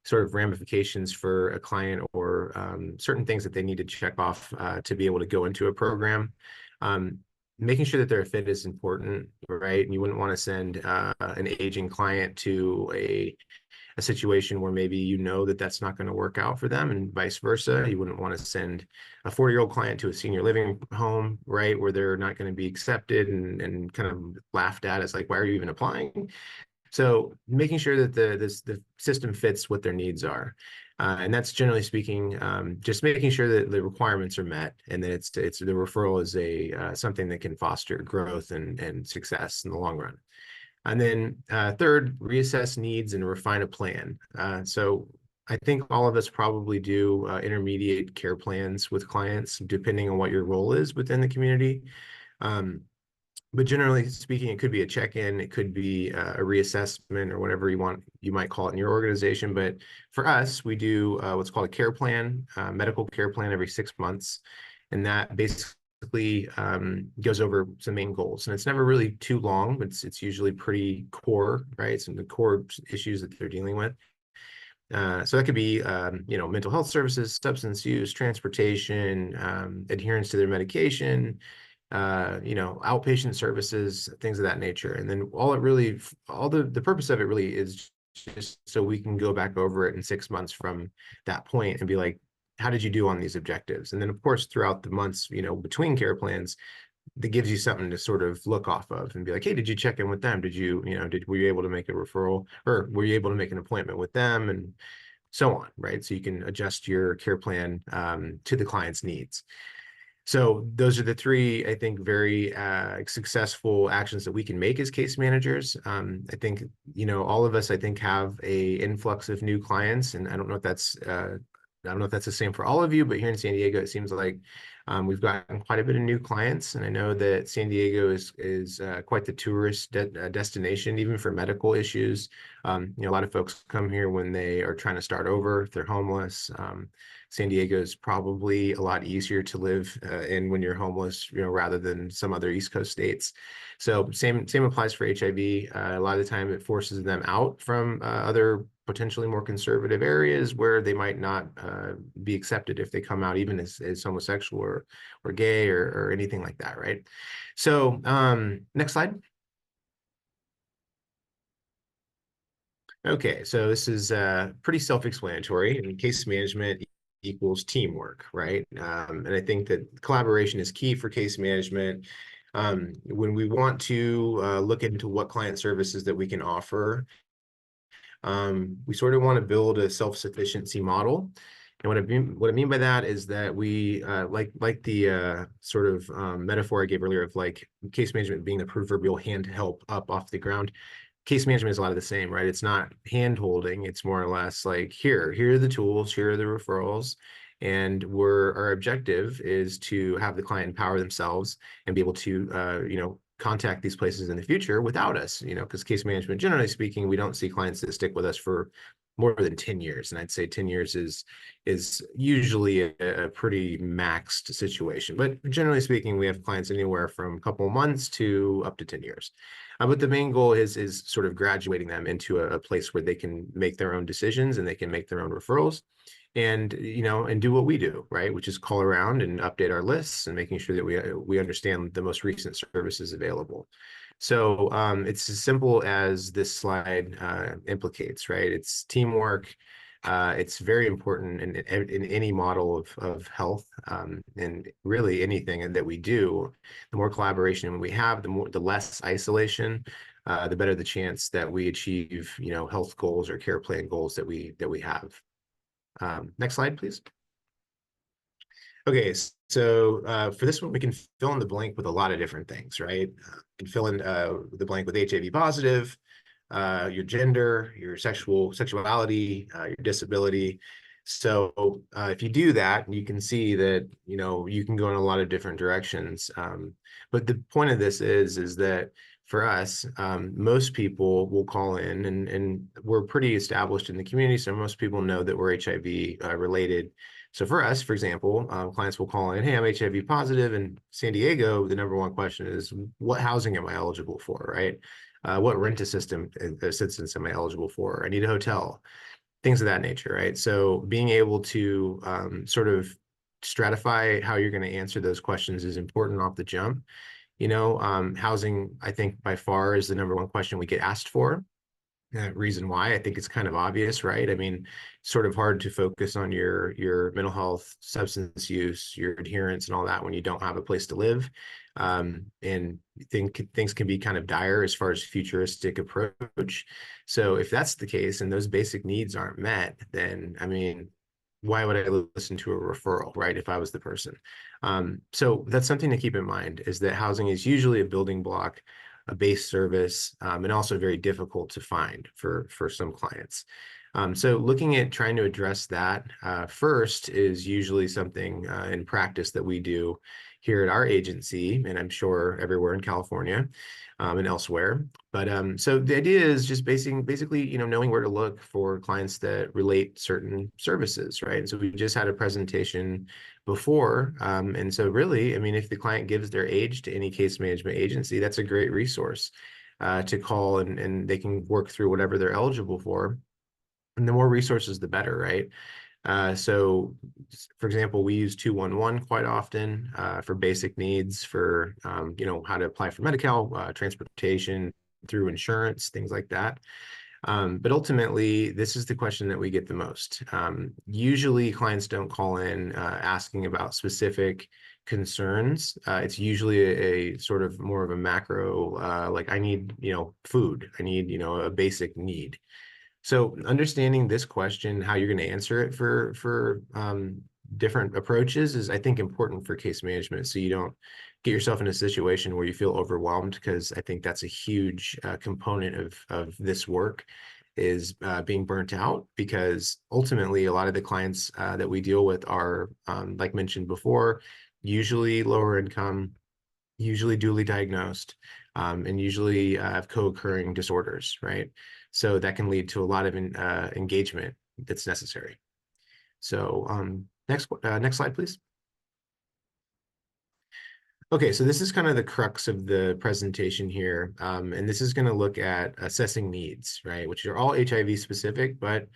sort of ramifications for a client or certain things that they need to check off to be able to go into a program. Making sure that they're a fit is important, right? And you wouldn't want to send an aging client to a situation where maybe you know that that's not going to work out for them, and vice versa. You wouldn't want to send a 40-year-old client to a senior living home, right, where they're not going to be accepted and kind of laughed at as like, why are you even applying? So making sure that the system fits what their needs are. And that's generally speaking, just making sure that the requirements are met, and that it's the referral is something that can foster growth and success in the long run. And then third, reassess needs and refine a plan. So I think all of us probably do intermediate care plans with clients, depending on what your role is within the community. But generally speaking, it could be a check-in, it could be a reassessment, or whatever you might call it in your organization. But for us, we do what's called a care plan, medical care plan every 6 months. And that basically goes over some main goals. And it's never really too long, but it's usually pretty core, right? Some of the core issues that they're dealing with. So that could be, mental health services, substance use, transportation, adherence to their medication, outpatient services, things of that nature. And then the purpose of it really is just so we can go back over it in 6 months from that point and be like, how did you do on these objectives? And then of course, throughout the months, between care plans, that gives you something to sort of look off of and be like, hey, did you check in with them? Were you able to make a referral, or were you able to make an appointment with them, and so on, right? So you can adjust your care plan to the client's needs. So those are the three, I think, very successful actions that we can make as case managers. I think, all of us, I think, have a influx of new clients, and I don't know if that's the same for all of you, but here in San Diego, it seems like we've gotten quite a bit of new clients, and I know that San Diego is quite the tourist destination, even for medical issues. A lot of folks come here when they are trying to start over, if they're homeless. San Diego is probably a lot easier to live in when you're homeless, rather than some other East Coast states. So same applies for HIV. A lot of the time, it forces them out from other potentially more conservative areas where they might not be accepted if they come out even as homosexual or gay or anything like that, right? So next slide. Okay, so this is pretty self-explanatory. And case management equals teamwork, right? And I think that collaboration is key for case management. When we want to look into what client services that we can offer, we sort of want to build a self-sufficiency model. And what I mean by that is that we like the sort of metaphor I gave earlier of like case management being the proverbial hand help up off the ground. Case management is a lot of the same, right? It's not hand holding. It's more or less like, here are the tools, here are the referrals. And our objective is to have the client empower themselves and be able to, contact these places in the future without us, because case management, generally speaking, we don't see clients that stick with us for more than 10 years. And I'd say 10 years is usually a pretty maxed situation. But generally speaking, we have clients anywhere from a couple of months to up to 10 years. But the main goal is sort of graduating them into a place where they can make their own decisions and they can make their own referrals, and and do what we do, right, which is call around and update our lists and making sure that we understand the most recent services available. So it's as simple as this slide implicates, right? It's teamwork. It's very important in any model of health, and really anything that we do. The more collaboration we have, the less isolation, the better the chance that we achieve, health goals or care plan goals that we have. Next slide, please. Okay, so for this one, we can fill in the blank with a lot of different things, right? You can fill in the blank with HIV positive, your gender, your sexuality, your disability. So if you do that, you can see that, you can go in a lot of different directions. But the point of this is that for us, most people will call in, and we're pretty established in the community. So most people know that we're HIV related. So for us, for example, clients will call in, hey, I'm HIV positive in San Diego. The number one question is, what housing am I eligible for, right? What rent assistance am I eligible for? I need a hotel, things of that nature, right? So being able to sort of stratify how you're going to answer those questions is important off the jump. Housing, I think by far is the number one question we get asked for. Reason why, I think it's kind of obvious, right? I mean, sort of hard to focus on your mental health, substance use, your adherence and all that when you don't have a place to live. And things can be kind of dire as far as futuristic approach. So if that's the case and those basic needs aren't met, then I mean, why would I listen to a referral, right? If I was the person. So that's something to keep in mind, is that housing is usually a building block, a base service, and also very difficult to find for some clients. So looking at trying to address that first is usually something in practice that we do here at our agency, and I'm sure everywhere in California and elsewhere. But so the idea is just basically, knowing where to look for clients that relate certain services, right? And so we just had a presentation before. And so really, I mean, if the client gives their age to any case management agency, that's a great resource to call, and they can work through whatever they're eligible for. And the more resources, the better, right? So, for example, we use 211 quite often for basic needs for, how to apply for Medi-Cal, transportation through insurance, things like that. But ultimately, this is the question that we get the most. Usually clients don't call in asking about specific concerns. It's usually a sort of more of a macro, like I need, food, I need, a basic need. So understanding this question, how you're going to answer it for different approaches is, I think, important for case management. So you don't get yourself in a situation where you feel overwhelmed, because I think that's a huge component of this work, is being burnt out, because ultimately a lot of the clients that we deal with are, like mentioned before, usually lower income, usually duly diagnosed, and usually have co-occurring disorders, right? So that can lead to a lot of engagement that's necessary. So next slide, please. Okay, so this is kind of the crux of the presentation here. And this is going to look at assessing needs, right? Which are all HIV specific, but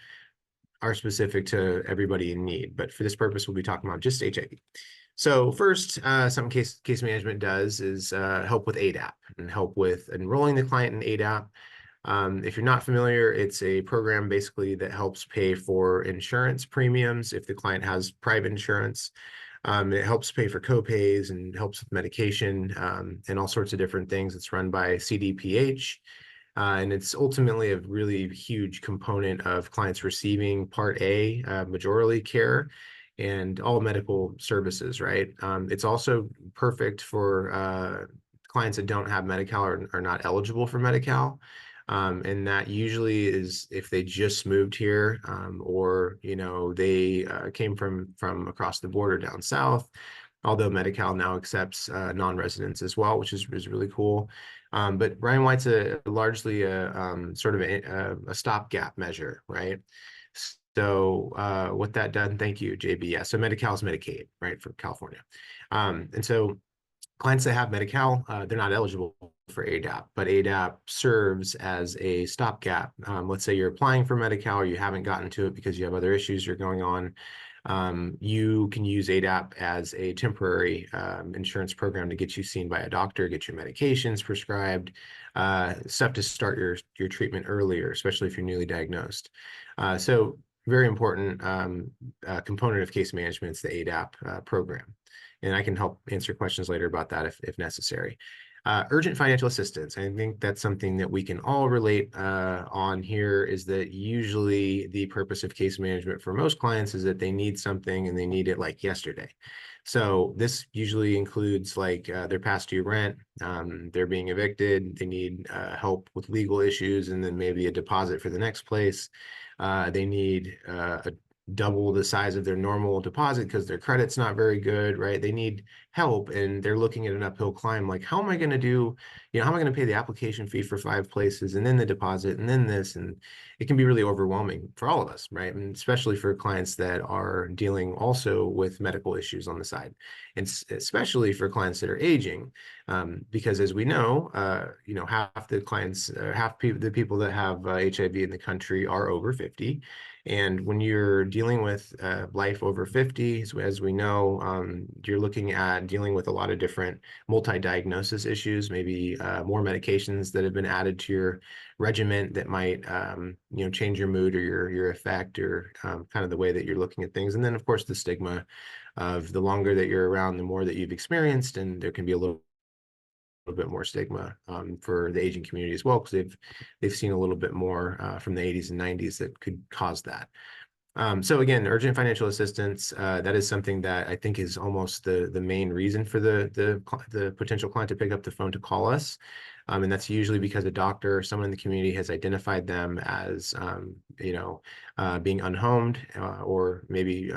are specific to everybody in need. But for this purpose, we'll be talking about just HIV. So first, some case management does is help with ADAP and help with enrolling the client in ADAP. If you're not familiar, it's a program basically that helps pay for insurance premiums if the client has private insurance. It helps pay for copays and helps with medication and all sorts of different things. It's run by CDPH. And it's ultimately a really huge component of clients receiving Part A, majorly care, and all medical services, right? It's also perfect for clients that don't have Medi-Cal or are not eligible for Medi-Cal. And that usually is if they just moved here or, they came from across the border down south, although Medi-Cal now accepts non-residents as well, which is really cool. But Ryan White's largely a sort of a stopgap measure, right? So what that done, thank you, JB. Yeah, so Medi-Cal is Medicaid, right, for California. And so clients that have Medi-Cal, they're not eligible for ADAP, but ADAP serves as a stopgap. Let's say you're applying for Medi-Cal or you haven't gotten to it because you have other issues you're going on. You can use ADAP as a temporary insurance program to get you seen by a doctor, get your medications prescribed, stuff to start your treatment earlier, especially if you're newly diagnosed. So very important component of case management is the ADAP program. And I can help answer questions later about that if necessary. Urgent financial assistance. I think that's something that we can all relate on here, is that usually the purpose of case management for most clients is that they need something and they need it like yesterday. So this usually includes like their past due rent, they're being evicted, they need help with legal issues, and then maybe a deposit for the next place. They need double the size of their normal deposit because their credit's not very good, right? They need help and they're looking at an uphill climb. Like, how am I going to do, how am I going to pay the application fee for 5 places and then the deposit and then this? And it can be really overwhelming for all of us, right? And especially for clients that are dealing also with medical issues on the side, and especially for clients that are aging, because as we know, half the clients, the people that have HIV in the country are over 50. And when you're dealing with life over 50, as we know, you're looking at dealing with a lot of different multi-diagnosis issues, maybe more medications that have been added to your regimen that might, change your mood or your effect or kind of the way that you're looking at things. And then, of course, the stigma of the longer that you're around, the more that you've experienced, and there can be a little bit more stigma for the aging community as well, because they've seen a little bit more from the 80s and 90s that could cause that. So again, urgent financial assistance, that is something that I think is almost the main reason for the potential client to pick up the phone to call us. And that's usually because a doctor or someone in the community has identified them as, being unhomed, or maybe,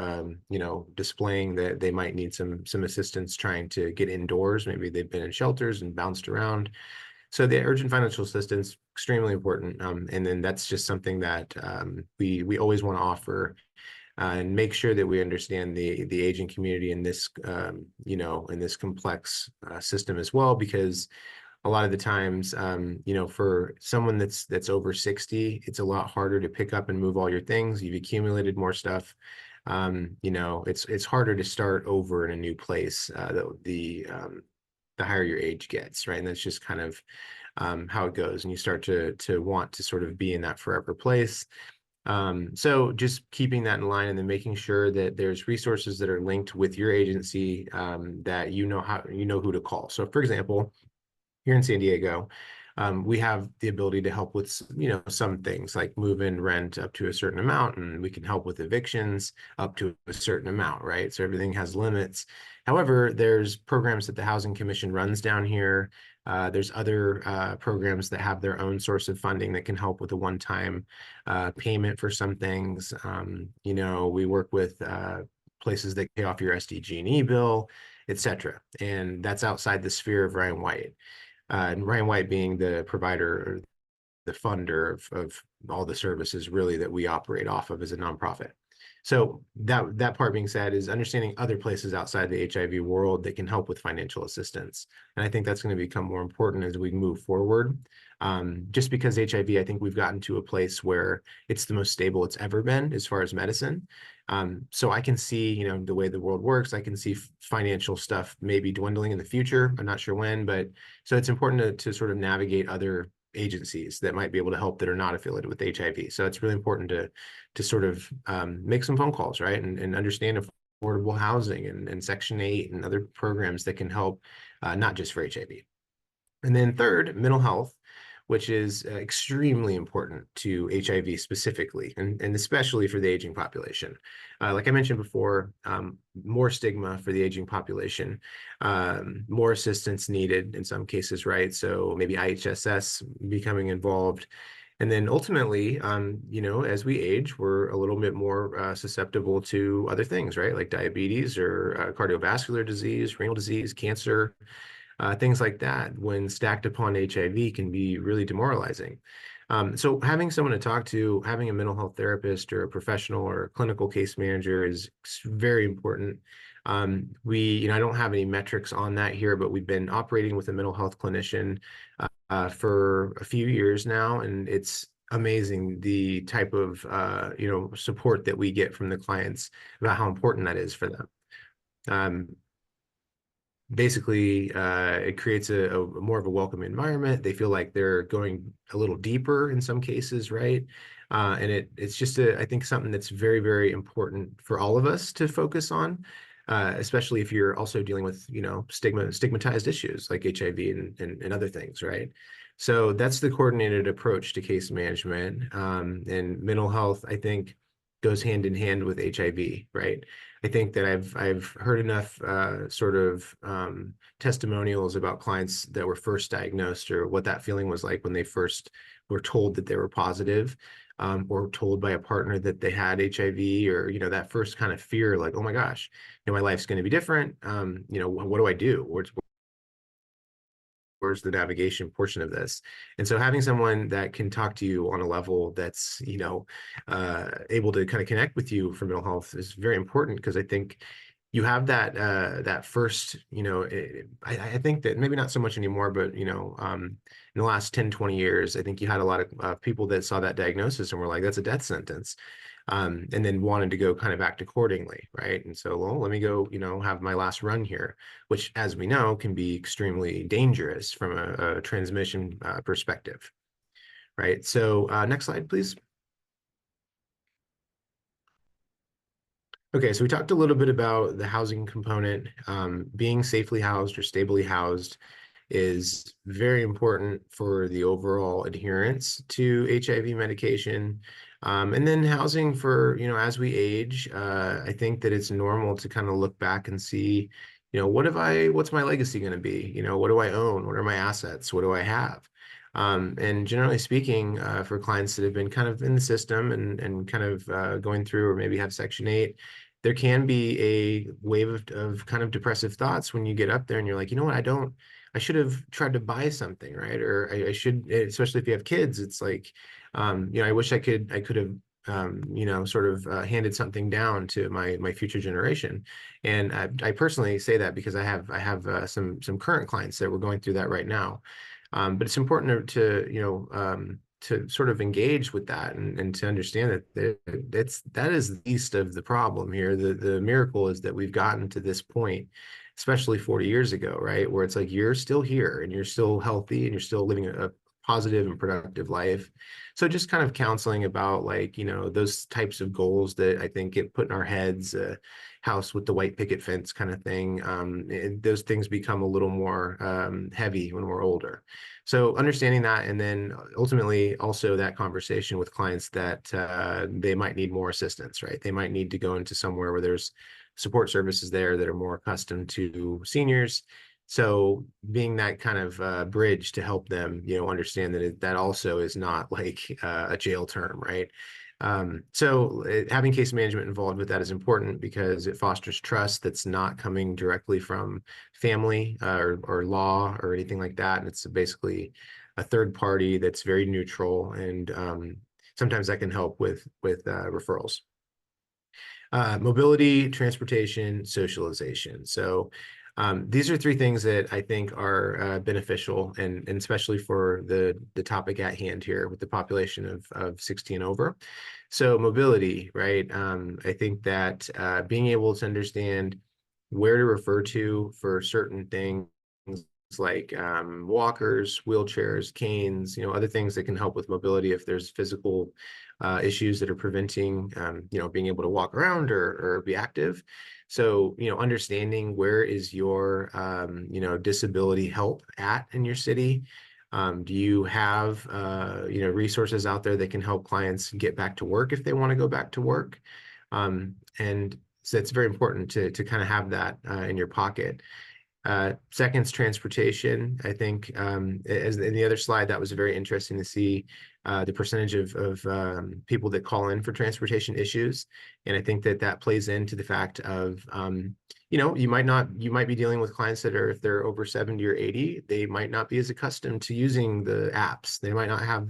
displaying that they might need some assistance trying to get indoors. Maybe they've been in shelters and bounced around. So the urgent financial assistance, extremely important. And then that's just something that we always want to offer, and make sure that we understand the aging community in this, in this complex system as well, because a lot of the times, for someone that's over 60, it's a lot harder to pick up and move all your things. You've accumulated more stuff. It's harder to start over in a new place. The higher your age gets, right? And that's just kind of how it goes. And you start to want to sort of be in that forever place. So just keeping that in line, and then making sure that there's resources that are linked with your agency, that who to call. So for example, here in San Diego, we have the ability to help with, some things like move-in rent up to a certain amount, and we can help with evictions up to a certain amount, right? So everything has limits. However, there's programs that the Housing Commission runs down here. There's other programs that have their own source of funding that can help with a one-time payment for some things. We work with places that pay off your SDG&E bill, etc. And that's outside the sphere of Ryan White. And Ryan White being the provider or the funder of all the services really that we operate off of as a nonprofit. So that part being said, is understanding other places outside the HIV world that can help with financial assistance. And I think that's going to become more important as we move forward. Just because HIV, I think we've gotten to a place where it's the most stable it's ever been as far as medicine. So I can see, the way the world works, I can see financial stuff maybe dwindling in the future. I'm not sure when, but so it's important to sort of navigate other agencies that might be able to help that are not affiliated with HIV. So it's really important to sort of make some phone calls, right? And understand affordable housing and Section 8 and other programs that can help, not just for HIV. And then third, mental health, which is extremely important to HIV specifically, and especially for the aging population. Like I mentioned before, more stigma for the aging population, more assistance needed in some cases, right? So maybe IHSS becoming involved. And then ultimately, as we age, we're a little bit more susceptible to other things, right? Like diabetes or cardiovascular disease, renal disease, cancer. Things like that, when stacked upon HIV, can be really demoralizing. So having someone to talk to, having a mental health therapist or a professional or a clinical case manager is very important. I don't have any metrics on that here, but we've been operating with a mental health clinician for a few years now, and it's amazing the type of support that we get from the clients about how important that is for them. Basically, it creates a more of a welcome environment. They feel like they're going a little deeper in some cases, right? And it's just I think something that's very, very important for all of us to focus on, especially if you're also dealing with, stigmatized issues like HIV and other things, right? So that's the coordinated approach to case management. And mental health, I think, goes hand in hand with HIV, right? I think that I've heard enough sort of testimonials about clients that were first diagnosed, or what that feeling was like when they first were told that they were positive, or told by a partner that they had HIV, or, you know, that first kind of fear, like, oh my gosh, you know, my life's going to be different. You know, what do I do? Where's the navigation portion of this? And so having someone that can talk to you on a level that's, you know, able to kind of connect with you for mental health is very important, because I think you have that that first, you know, I think that maybe not so much anymore, but, you know, in the last 10, 20 years, I think you had a lot of people that saw that diagnosis and were like, that's a death sentence. And then wanted to go kind of act accordingly, right? And so, well, let me go, you know, have my last run here, which, as we know, can be extremely dangerous from a transmission perspective, right? So next slide, please. Okay, so we talked a little bit about the housing component. Being safely housed or stably housed is very important for the overall adherence to HIV medication. And then housing for, you know, as we age, I think that it's normal to kind of look back and see, you know, what's my legacy going to be? You know, what do I own? What are my assets? What do I have? And generally speaking, for clients that have been kind of in the system and kind of going through, or maybe have Section 8, there can be a wave of kind of depressive thoughts when you get up there and you're like, you know what, I should have tried to buy something, right? Or I should, especially if you have kids, it's like, you know, I wish I could have, you know, sort of handed something down to my future generation. And I personally say that because I have some current clients that we're going through that right now. But it's important to you know, to sort of engage with that, and to understand that that is the least of the problem here. The miracle is that we've gotten to this point, especially 40 years ago, right? Where it's like, you're still here and you're still healthy and you're still living a positive and productive life. So just kind of counseling about, like, you know, those types of goals that I think get put in our heads, house with the white picket fence kind of thing. Those things become a little more heavy when we're older. So understanding that, and then ultimately also that conversation with clients that they might need more assistance, right? They might need to go into somewhere where there's support services there that are more accustomed to seniors. So being that kind of bridge to help them, you know, understand that that also is not like a jail term, right? So having case management involved with that is important, because it fosters trust that's not coming directly from family or law or anything like that. And it's basically a third party that's very neutral, and sometimes that can help with referrals. Mobility, transportation, socialization. So these are three things that I think are beneficial, and especially for the topic at hand here with the population of 60 and over. So mobility, right? I think that being able to understand where to refer to for certain things, like walkers, wheelchairs, canes, you know, other things that can help with mobility if there's physical issues that are preventing, you know, being able to walk around or be active. So, you know, understanding where is your, you know, disability help at in your city. Do you have, you know, resources out there that can help clients get back to work if they want to go back to work? And so it's very important to kind of have that in your pocket. Second's transportation. I think as in the other slide, that was very interesting to see the percentage of people that call in for transportation issues. And I think that plays into the fact of, you know, you might be dealing with clients that are, if they're over 70 or 80, they might not be as accustomed to using the apps. They might not have,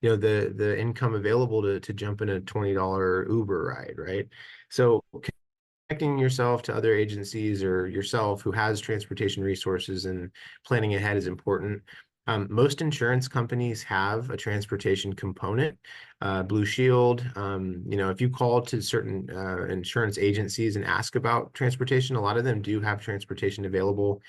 you know, the income available to jump in a $20 Uber ride, right? So connecting yourself to other agencies or yourself who has transportation resources and planning ahead is important. Most insurance companies have a transportation component. Blue Shield, you know, if you call to certain insurance agencies and ask about transportation, a lot of them do have transportation available.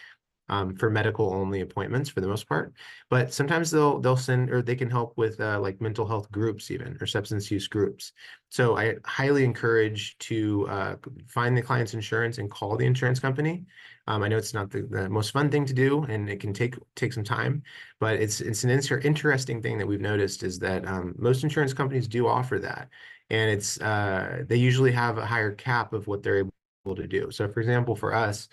for medical only appointments for the most part. But sometimes they'll send, or they can help with like mental health groups even, or substance use groups. So I highly encourage to find the client's insurance and call the insurance company. I know it's not the most fun thing to do, and it can take some time, but it's an interesting thing that we've noticed is that most insurance companies do offer that, and it's they usually have a higher cap of what they're able to do. So, for example, for us,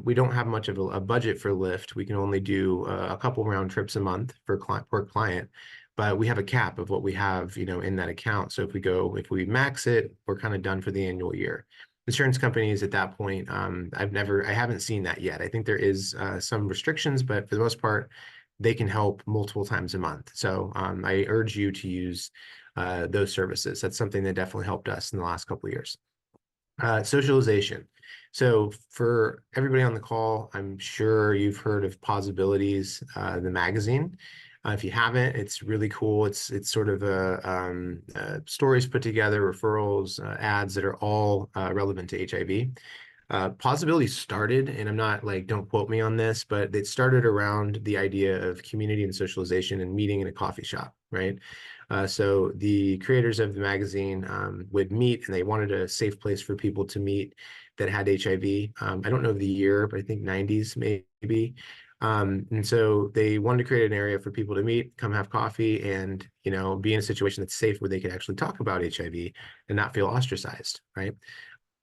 we don't have much of a budget for Lyft. We can only do a couple round trips a month per client, but we have a cap of what we have, in that account. So if we max it, we're kind of done for the annual year. Insurance companies at that point, I haven't seen that yet. I think there is some restrictions, but for the most part, they can help multiple times a month. So I urge you to use those services. That's something that definitely helped us in the last couple of years. Socialization. So for everybody on the call, I'm sure you've heard of Possibilities, the magazine. If you haven't, it's really cool. It's sort of stories put together, referrals, ads that are all relevant to HIV. Possibilities started, and I'm not like, don't quote me on this, but it started around the idea of community and socialization and meeting in a coffee shop, right? So the creators of the magazine would meet, and they wanted a safe place for people to meet that had HIV. I don't know the year, but I think 90s maybe. And so they wanted to create an area for people to meet, come have coffee, and be in a situation that's safe where they could actually talk about HIV and not feel ostracized, right?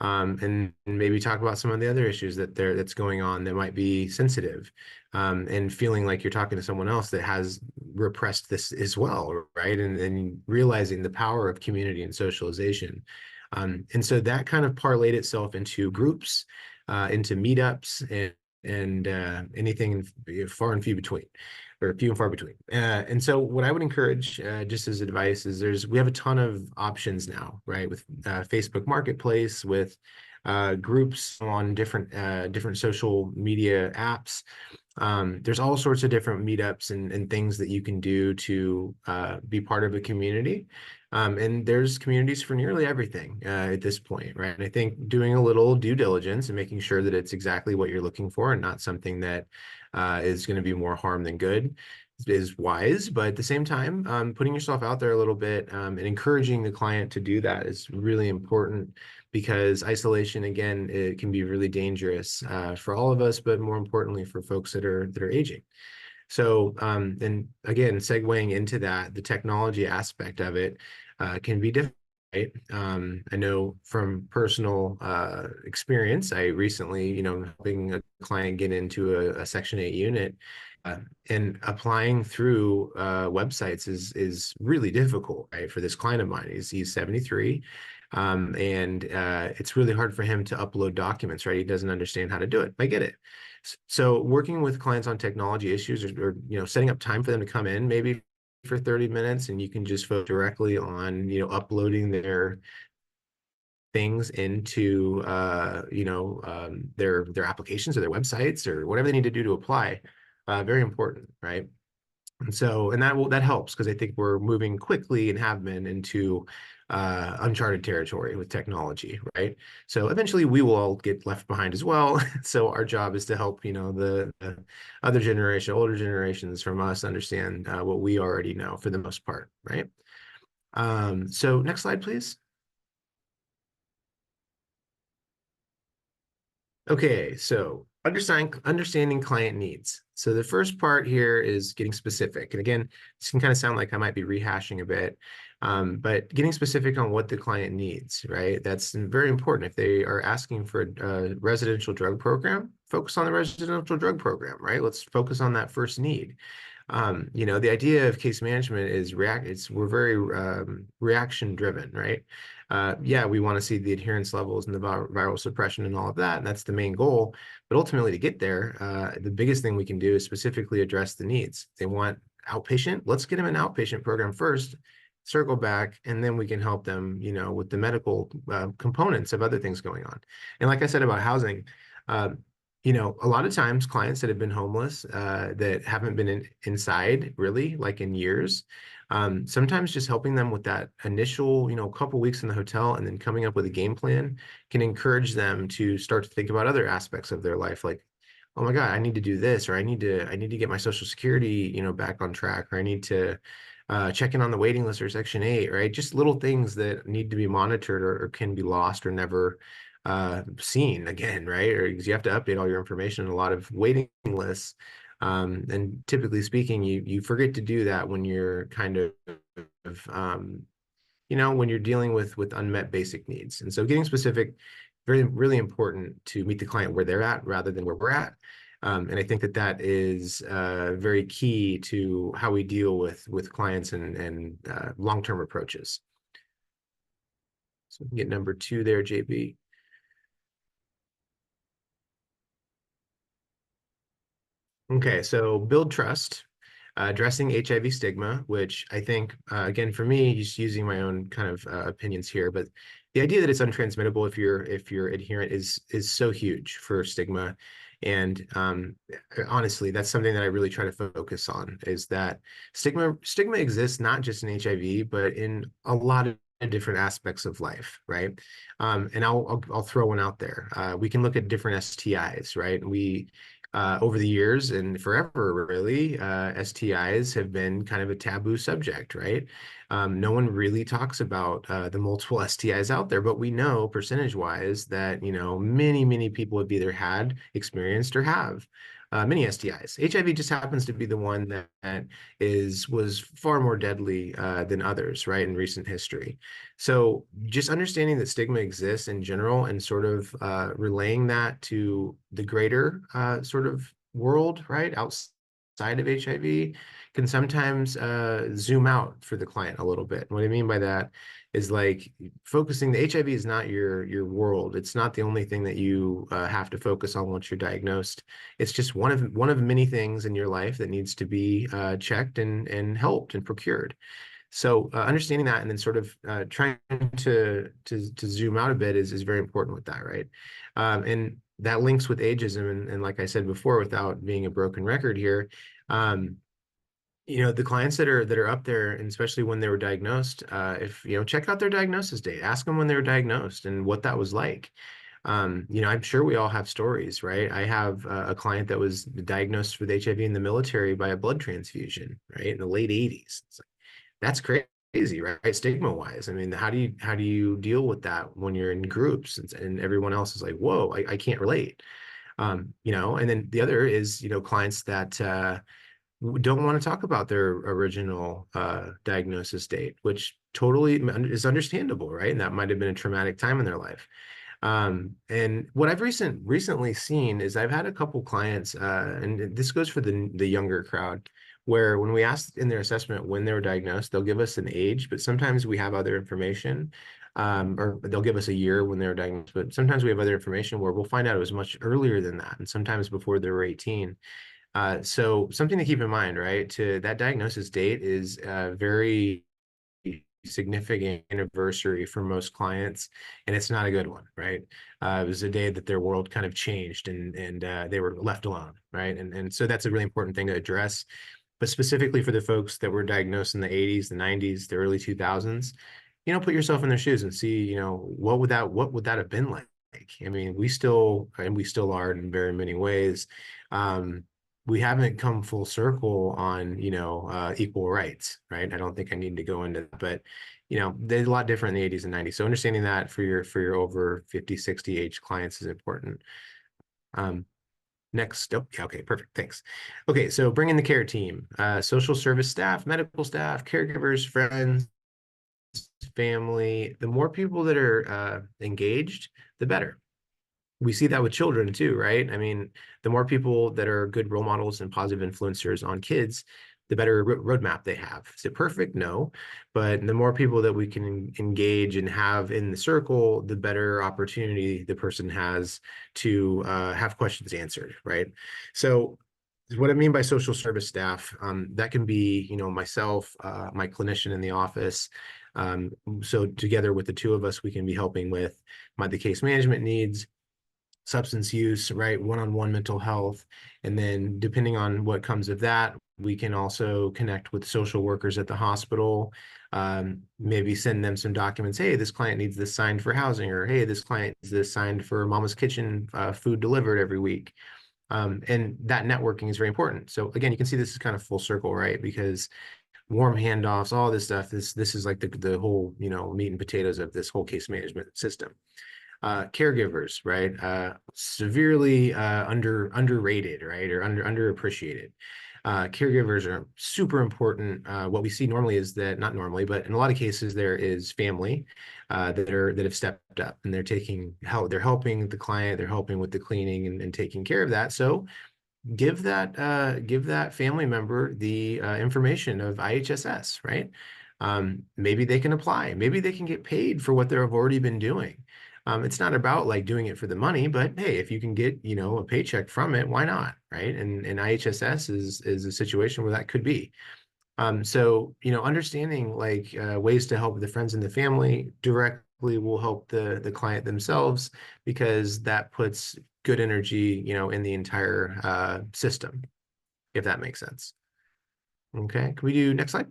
And maybe talk about some of the other issues that's going on that might be sensitive, and feeling like you're talking to someone else that has repressed this as well, right? And realizing the power of community and socialization. And so that kind of parlayed itself into groups, into meetups, and anything far and few between, or few and far between. And so what I would encourage, just as advice, is we have a ton of options now, right? With Facebook Marketplace, with groups on different social media apps. There's all sorts of different meetups and things that you can do to be part of a community. And there's communities for nearly everything at this point, right? And I think doing a little due diligence and making sure that it's exactly what you're looking for and not something that is going to be more harm than good is wise. But at the same time, putting yourself out there a little bit and encouraging the client to do that is really important, because isolation, again, it can be really dangerous for all of us, but more importantly for folks that are aging. So, and again, segueing into that, the technology aspect of it can be different. Right? I know from personal experience, I recently, helping a client get into a Section 8 unit, and applying through websites is really difficult, right? For this client of mine, he's 73, and it's really hard for him to upload documents, right? He doesn't understand how to do it. I get it. So working with clients on technology issues, or setting up time for them to come in, maybe for 30 minutes, and you can just focus directly on uploading their things into their applications or their websites or whatever they need to do to apply. Very important, right? And so, and that helps, because I think we're moving quickly and have been into uncharted territory with technology, right? So eventually we will all get left behind as well. So our job is to help, the older generations from us understand what we already know for the most part, right? So next slide, please. Okay, so understanding client needs. So the first part here is getting specific. And again, this can kind of sound like I might be rehashing a bit, but getting specific on what the client needs, right? That's very important. If they are asking for a residential drug program, focus on the residential drug program, right? Let's focus on that first need. The idea of case management is we're very reaction driven, right? Yeah, we want to see the adherence levels and the viral suppression and all of that, and that's the main goal. But ultimately, to get there, the biggest thing we can do is specifically address the needs. They want outpatient. Let's get them an outpatient program first, circle back, and then we can help them, with the medical components of other things going on. And like I said about housing, a lot of times clients that have been homeless, that haven't been inside really like in years, sometimes just helping them with that initial, couple weeks in the hotel and then coming up with a game plan can encourage them to start to think about other aspects of their life, like oh my God, I need to do this, or I need to get my Social Security, back on track, or I need to check in on the waiting list or Section 8, right? Just little things that need to be monitored or can be lost or never seen again, right? Or because you have to update all your information in a lot of waiting lists. And typically speaking, you forget to do that when you're kind of when you're dealing with unmet basic needs. And so getting specific, very, really important to meet the client where they're at rather than where we're at. And I think that is very key to how we deal with clients and long-term approaches. So we can get number 2 there, JB. Okay, so build trust, addressing HIV stigma, which I think, again, for me, just using my own kind of opinions here, but the idea that it's untransmittable if you're adherent is so huge for stigma. And honestly, that's something that I really try to focus on, is that stigma exists not just in HIV, but in a lot of different aspects of life, right? And I'll throw one out there. We can look at different STIs, right? Over the years and forever, really, STIs have been kind of a taboo subject, right? No one really talks about the multiple STIs out there, but we know percentage-wise that, many people have either had, experienced, or have many STIs. HIV just happens to be the one that was far more deadly than others, right, in recent history. So just understanding that stigma exists in general and sort of relaying that to the greater sort of world, right, outside of HIV, can sometimes zoom out for the client a little bit. What I mean by that is, like, focusing, the HIV is not your world. It's not the only thing that you have to focus on once you're diagnosed. It's just one of many things in your life that needs to be checked and helped and procured. So understanding that and then sort of trying to zoom out a bit is very important with that, right? And that links with ageism, and like I said before, without being a broken record here, the clients that are up there, and especially when they were diagnosed, if check out their diagnosis date, ask them when they were diagnosed and what that was like. I'm sure we all have stories, right? I have a client that was diagnosed with HIV in the military by a blood transfusion, right, in the late 80s. It's like, that's crazy, right? Stigma wise. I mean, how do you deal with that when you're in groups and everyone else is like, whoa, I can't relate. And then the other is, clients that don't want to talk about their original diagnosis date, which totally is understandable, right? And that might have been a traumatic time in their life. And what I've recently seen is I've had a couple clients, and this goes for the younger crowd, where when we ask in their assessment when they were diagnosed, they'll give us an age, but sometimes we have other information, or they'll give us a year when they were diagnosed, but sometimes we have other information where we'll find out it was much earlier than that, and sometimes before they were 18. So something to keep in mind, right? To that diagnosis date is very significant anniversary for most clients, and it's not a good one, right? It was a day that their world kind of changed and they were left alone, right? And so that's a really important thing to address. But specifically for the folks that were diagnosed in the 80s, the 90s, the early 2000s, put yourself in their shoes and see, what would that have been like? I mean, we still are in very many ways. We haven't come full circle on, equal rights, right? I don't think I need to go into that, but, they're a lot different in the 80s and 90s. So understanding that for your over 50, 60 age clients is important. Next, oh, yeah, okay, perfect, thanks. Okay, so bring in the care team, social service staff, medical staff, caregivers, friends, family. The more people that are engaged, the better. We see that with children too, right? I mean, the more people that are good role models and positive influencers on kids, the better roadmap they have. Is it perfect? No. But the more people that we can engage and have in the circle, the better opportunity the person has to have questions answered, right? So what I mean by social service staff, that can be, myself, my clinician in the office. So together with the two of us, we can be helping with the case management needs, substance use, right? One-on-one mental health. And then depending on what comes of that, we can also connect with social workers at the hospital, maybe send them some documents. Hey, this client needs this signed for housing, or hey, this client needs this signed for Mama's Kitchen food delivered every week. And that networking is very important. So again, you can see this is kind of full circle, right? Because warm handoffs, all this stuff, this is like the whole, you know, meat and potatoes of this whole case management system. Caregivers, right? Severely underrated, right? Or underappreciated. Caregivers are super important. What we see normally is that, not normally, but in a lot of cases, there is family that have stepped up and they're taking help. They're helping the client. They're helping with the cleaning and taking care of that. So give that family member the information of IHSS, right? Maybe they can apply. Maybe they can get paid for what they've already been doing. It's not about like doing it for the money, but hey, if you can get, you know, a paycheck from it, why not, right? And IHSS is a situation where that could be. So, you know, understanding like ways to help the friends and the family directly will help the client themselves, because that puts good energy, you know, in the entire system, if that makes sense. Okay, can we do next slide?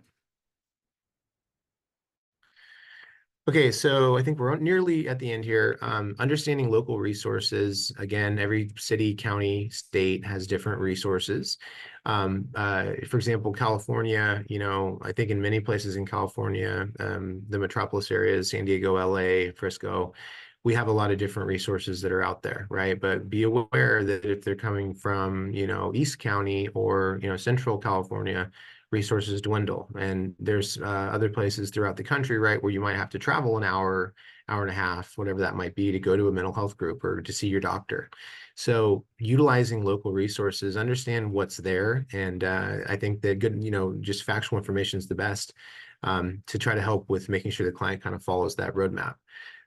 Okay, so I think we're nearly at the end here. Understanding local resources. Again, every city, county, state has different resources. For example, California, you know, I think in many places in California, the metropolis areas, San Diego, LA, Frisco, we have a lot of different resources that are out there, right? But be aware that if they're coming from, you know, East County or, you know, Central California, resources dwindle. And there's other places throughout the country, right, where you might have to travel an hour, hour and a half, whatever that might be, to go to a mental health group or to see your doctor. So utilizing local resources, understand what's there. And I think that good, you know, just factual information is the best to try to help with making sure the client kind of follows that roadmap.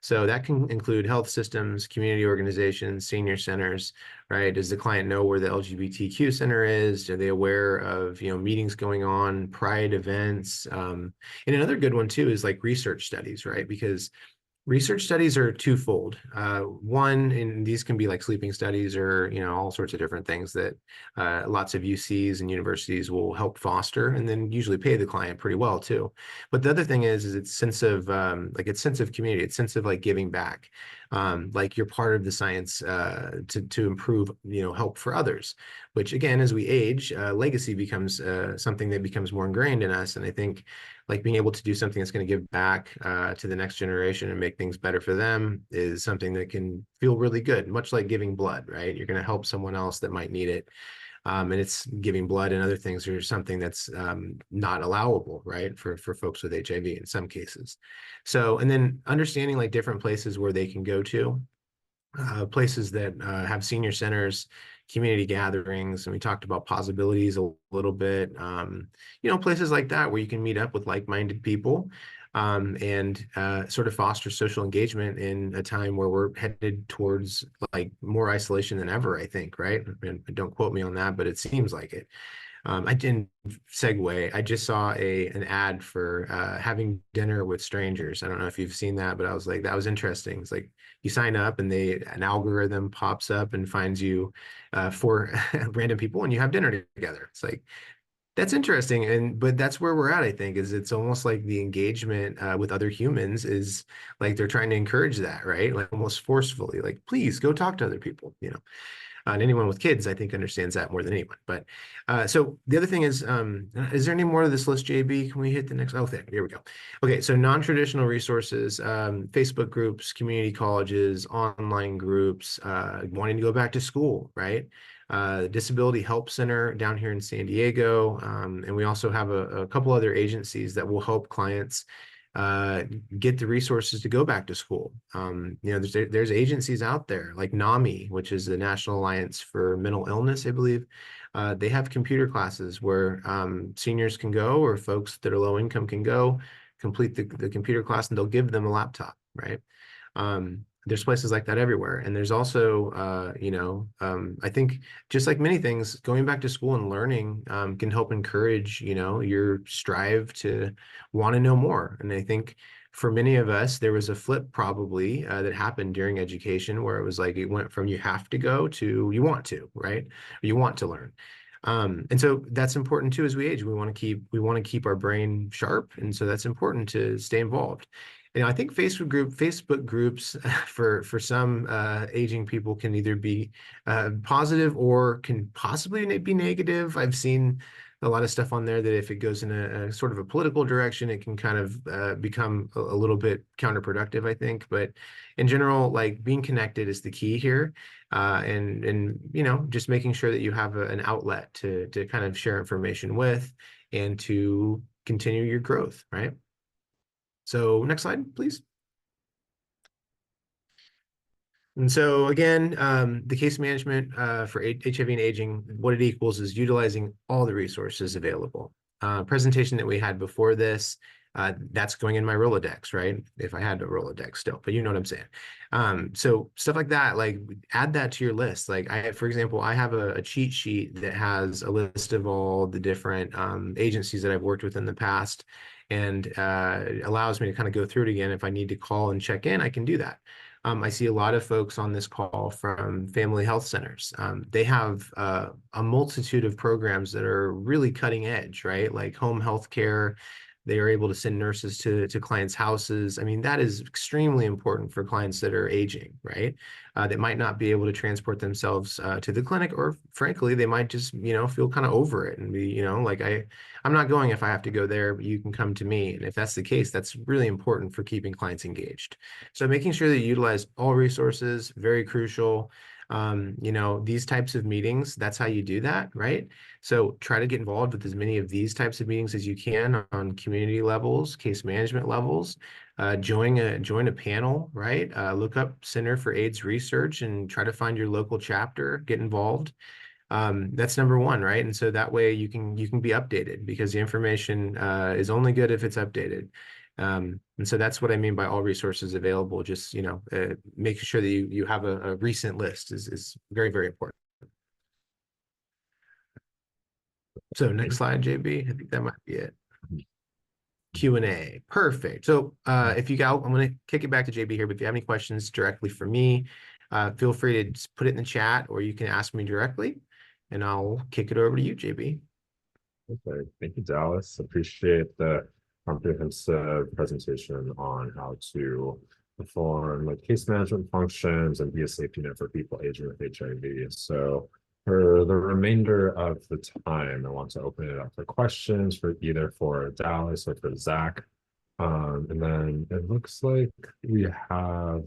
So that can include health systems, community organizations, senior centers, right? Does the client know where the LGBTQ center is? Are they aware of, you know, meetings going on, pride events? And another good one too is like research studies, right? Because research studies are twofold. One, and these can be like sleeping studies or, you know, all sorts of different things that lots of UCs and universities will help foster and then usually pay the client pretty well too. But the other thing is its sense of its sense of community, its sense of like giving back. Like you're part of the science to improve, you know, help for others, which again, as we age, legacy becomes something that becomes more ingrained in us. And I think like being able to do something that's going to give back to the next generation and make things better for them is something that can feel really good, much like giving blood, right? You're going to help someone else that might need it. And it's giving blood and other things are something that's not allowable, right? For folks with HIV in some cases. So, and then understanding like different places where they can go to, places that have senior centers, community gatherings, and we talked about possibilities a little bit. You know, places like that where you can meet up with like-minded people and sort of foster social engagement in a time where we're headed towards like more isolation than ever, I think, right? And don't quote me on that, but it seems like it. I didn't segue. I just saw an ad for having dinner with strangers. I don't know if you've seen that, but I was like, that was interesting. It's like you sign up and an algorithm pops up and finds you for random people and you have dinner together. It's like, that's interesting. But that's where we're at, I think, is it's almost like the engagement with other humans is like they're trying to encourage that, right? Like almost forcefully, like, please go talk to other people, you know. And anyone with kids, I think, understands that more than anyone. But so the other thing is there any more to this list, JB? Can we hit the next? Oh, here we go. Okay, so non-traditional resources, Facebook groups, community colleges, online groups, wanting to go back to school, right? Disability Help Center down here in San Diego. And we also have a couple other agencies that will help clients get the resources to go back to school. You know, there's agencies out there like NAMI, which is the National Alliance for Mental Illness, I believe. They have computer classes where seniors can go, or folks that are low income can go, complete the computer class, and they'll give them a laptop, right? There's places like that everywhere. And there's also, you know, I think just like many things, going back to school and learning can help encourage, you know, your strive to want to know more. And I think for many of us, there was a flip probably that happened during education where it was like it went from you have to go to you want to, right? Or you want to learn. And so that's important too as we age. We want to keep our brain sharp. And so that's important to stay involved. You know, I think Facebook groups for some aging people can either be positive or can possibly be negative. I've seen a lot of stuff on there that if it goes in a sort of a political direction, it can kind of become a little bit counterproductive, I think. But in general, like being connected is the key here, and you know, just making sure that you have an outlet to kind of share information with and to continue your growth, right? So next slide, please. And so again, the case management for HIV and aging, what it equals is utilizing all the resources available. Presentation that we had before this, that's going in my Rolodex, right? If I had a Rolodex still, but you know what I'm saying. So stuff like that, like add that to your list. Like for example, I have a cheat sheet that has a list of all the different agencies that I've worked with in the past, and it allows me to kind of go through it again. If I need to call and check in, I can do that. I see a lot of folks on this call from family health centers. They have a multitude of programs that are really cutting edge, right? Like home health care. They are able to send nurses to clients' houses. I mean, that is extremely important for clients that are aging, right? That might not be able to transport themselves to the clinic, or frankly, they might just, you know, feel kind of over it and be, you know, like I'm not going if I have to go there, but you can come to me. And if that's the case, that's really important for keeping clients engaged. So making sure that you utilize all resources, very crucial. You know, these types of meetings, that's how you do that, right? So try to get involved with as many of these types of meetings as you can on community levels, case management levels. Join a panel, right? Look up Center for AIDS Research and try to find your local chapter, get involved. That's number one, right? And so that way you can be updated, because the information is only good if it's updated. And so that's what I mean by all resources available. Just, you know, making sure that you have a recent list is very, very important. So next slide, JB. I think that might be it. Q&A. Perfect. So if you got, I'm going to kick it back to JB here, but if you have any questions directly for me, feel free to just put it in the chat, or you can ask me directly, and I'll kick it over to you, JB. Okay, thank you, Dallas. Appreciate the comprehensive presentation on how to perform like case management functions and be a safety net for people aging with HIV. So for the remainder of the time, I want to open it up for questions for either for Dallas or for Zach. And then it looks like we have,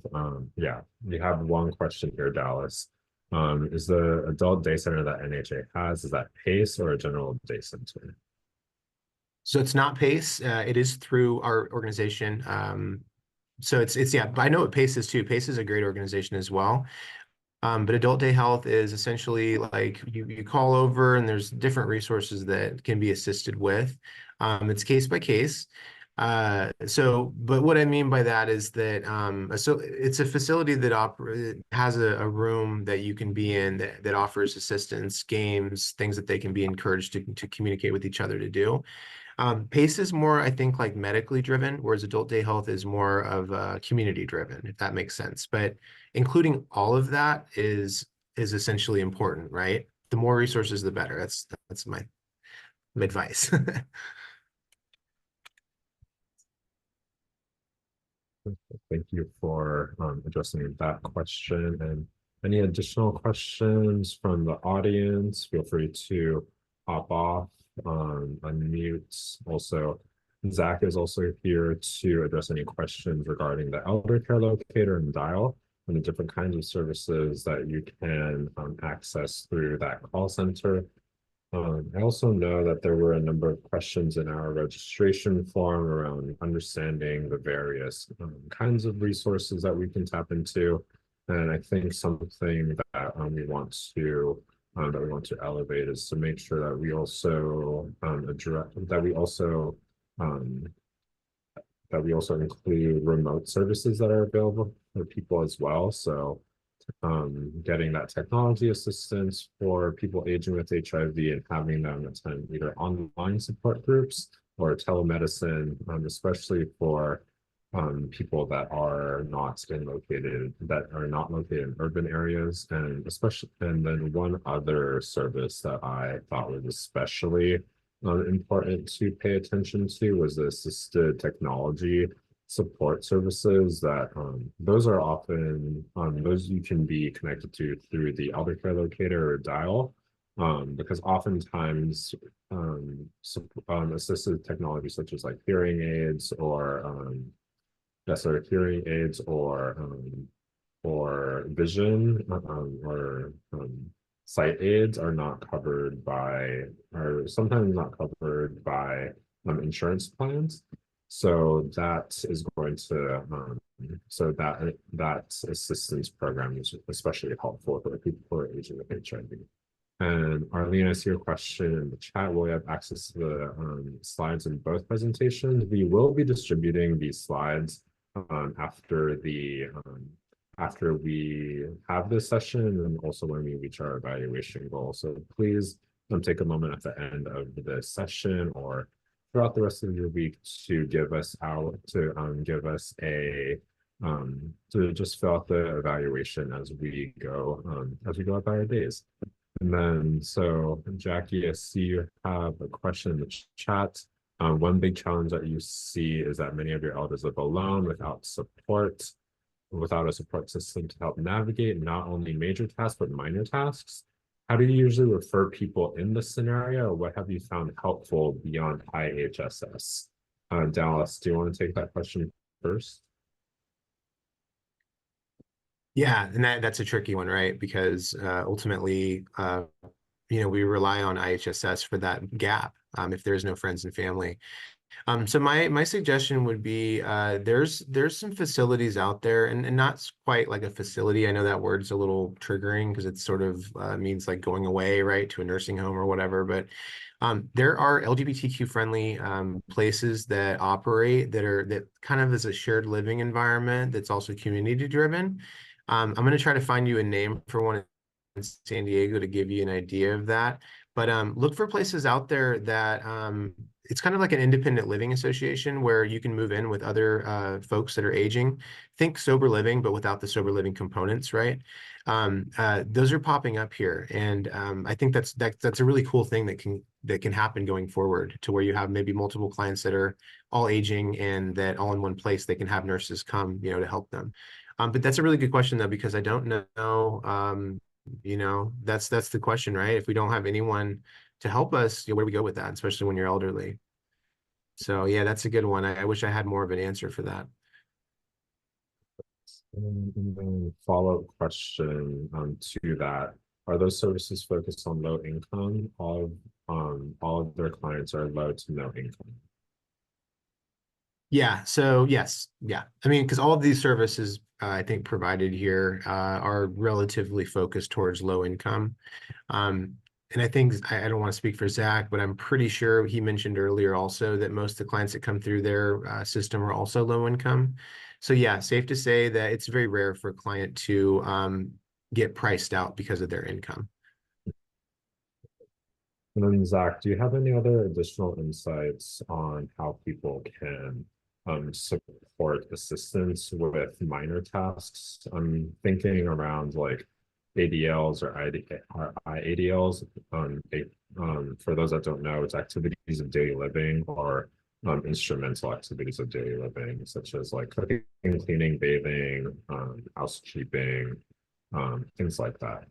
we have one question here, Dallas. Is the adult day center that NHA has, is that PACE or a general day center? So it's not PACE. It is through our organization. So it's yeah, but I know what PACE is too. PACE is a great organization as well. But adult day health is essentially like you call over, and there's different resources that can be assisted with. It's case by case. But what I mean by that is that so it's a facility that has a room that you can be in that offers assistance, games, things that they can be encouraged to communicate with each other to do. PACE is more, I think, like medically driven, whereas adult day health is more of community driven, if that makes sense. But including all of that is essentially important, right? The more resources, the better. That's my advice. Thank you for addressing that question. And any additional questions from the audience, feel free to hop off, unmute. Also, Zach is also here to address any questions regarding the Eldercare Locator and DIAL and the different kinds of services that you can access through that call center. I also know that there were a number of questions in our registration form around understanding the various kinds of resources that we can tap into. And I think something that we want to elevate is to make sure that we also include remote services that are available for people as well. So getting that technology assistance for people aging with HIV and having them attend either online support groups or telemedicine, especially for people that are not located in urban areas, and then one other service that I thought was especially important to pay attention to was the assisted technology support services that those are often those you can be connected to through the Eldercare Locator or DIAL, because oftentimes assistive technology such as like hearing aids or hearing aids or vision or sight aids are not covered by, or sometimes not covered by insurance plans. So that is going to so that assistance program is especially helpful for people who are aging with HIV. And Arlene, I see your question in the chat. Will we have access to the slides in both presentations? We will be distributing these slides after we have this session, and also when we reach our evaluation goal. So please take a moment at the end of the session or throughout the rest of your week to give us to just fill out the evaluation as we go about our days. And then, so Jackie, I see you have a question in the chat. One big challenge that you see is that many of your elders live alone without a support system to help navigate not only major tasks, but minor tasks. How do you usually refer people in this scenario? What have you found helpful beyond IHSS? Dallas, do you want to take that question first? Yeah, and that's a tricky one, right? Because ultimately, we rely on IHSS for that gap if there's no friends and family. So my suggestion would be there's some facilities out there, and not quite like a facility. I know that word's a little triggering because it sort of means like going away, right, to a nursing home or whatever. But there are LGBTQ friendly places that operate that kind of is a shared living environment that's also community driven. I'm going to try to find you a name for one in San Diego to give you an idea of that. But look for places out there that it's kind of like an independent living association where you can move in with other folks that are aging. Think sober living, but without the sober living components, right? Those are popping up here, and I think that's a really cool thing that can happen going forward, to where you have maybe multiple clients that are all aging, and that all in one place they can have nurses come, to help them. But that's a really good question though, because I don't know. That's the question, right? If we don't have anyone to help us, where do we go with that, especially when you're elderly? So yeah, that's a good one. I wish I had more of an answer for that. And then follow-up question to that. Are those services focused on low income? All of their clients are low to no income. Yeah, so yes, yeah. I mean, because all of these services I think provided here are relatively focused towards low income. And I think, I don't want to speak for Zach, but I'm pretty sure he mentioned earlier also that most of the clients that come through their system are also low income. So yeah, safe to say that it's very rare for a client to get priced out because of their income. And then Zach, do you have any other additional insights on how people can support assistance with minor tasks? I'm thinking around like ADLs or IADLs. For those that don't know, it's activities of daily living or instrumental activities of daily living, such as like cooking, cleaning, bathing, housekeeping, things like that.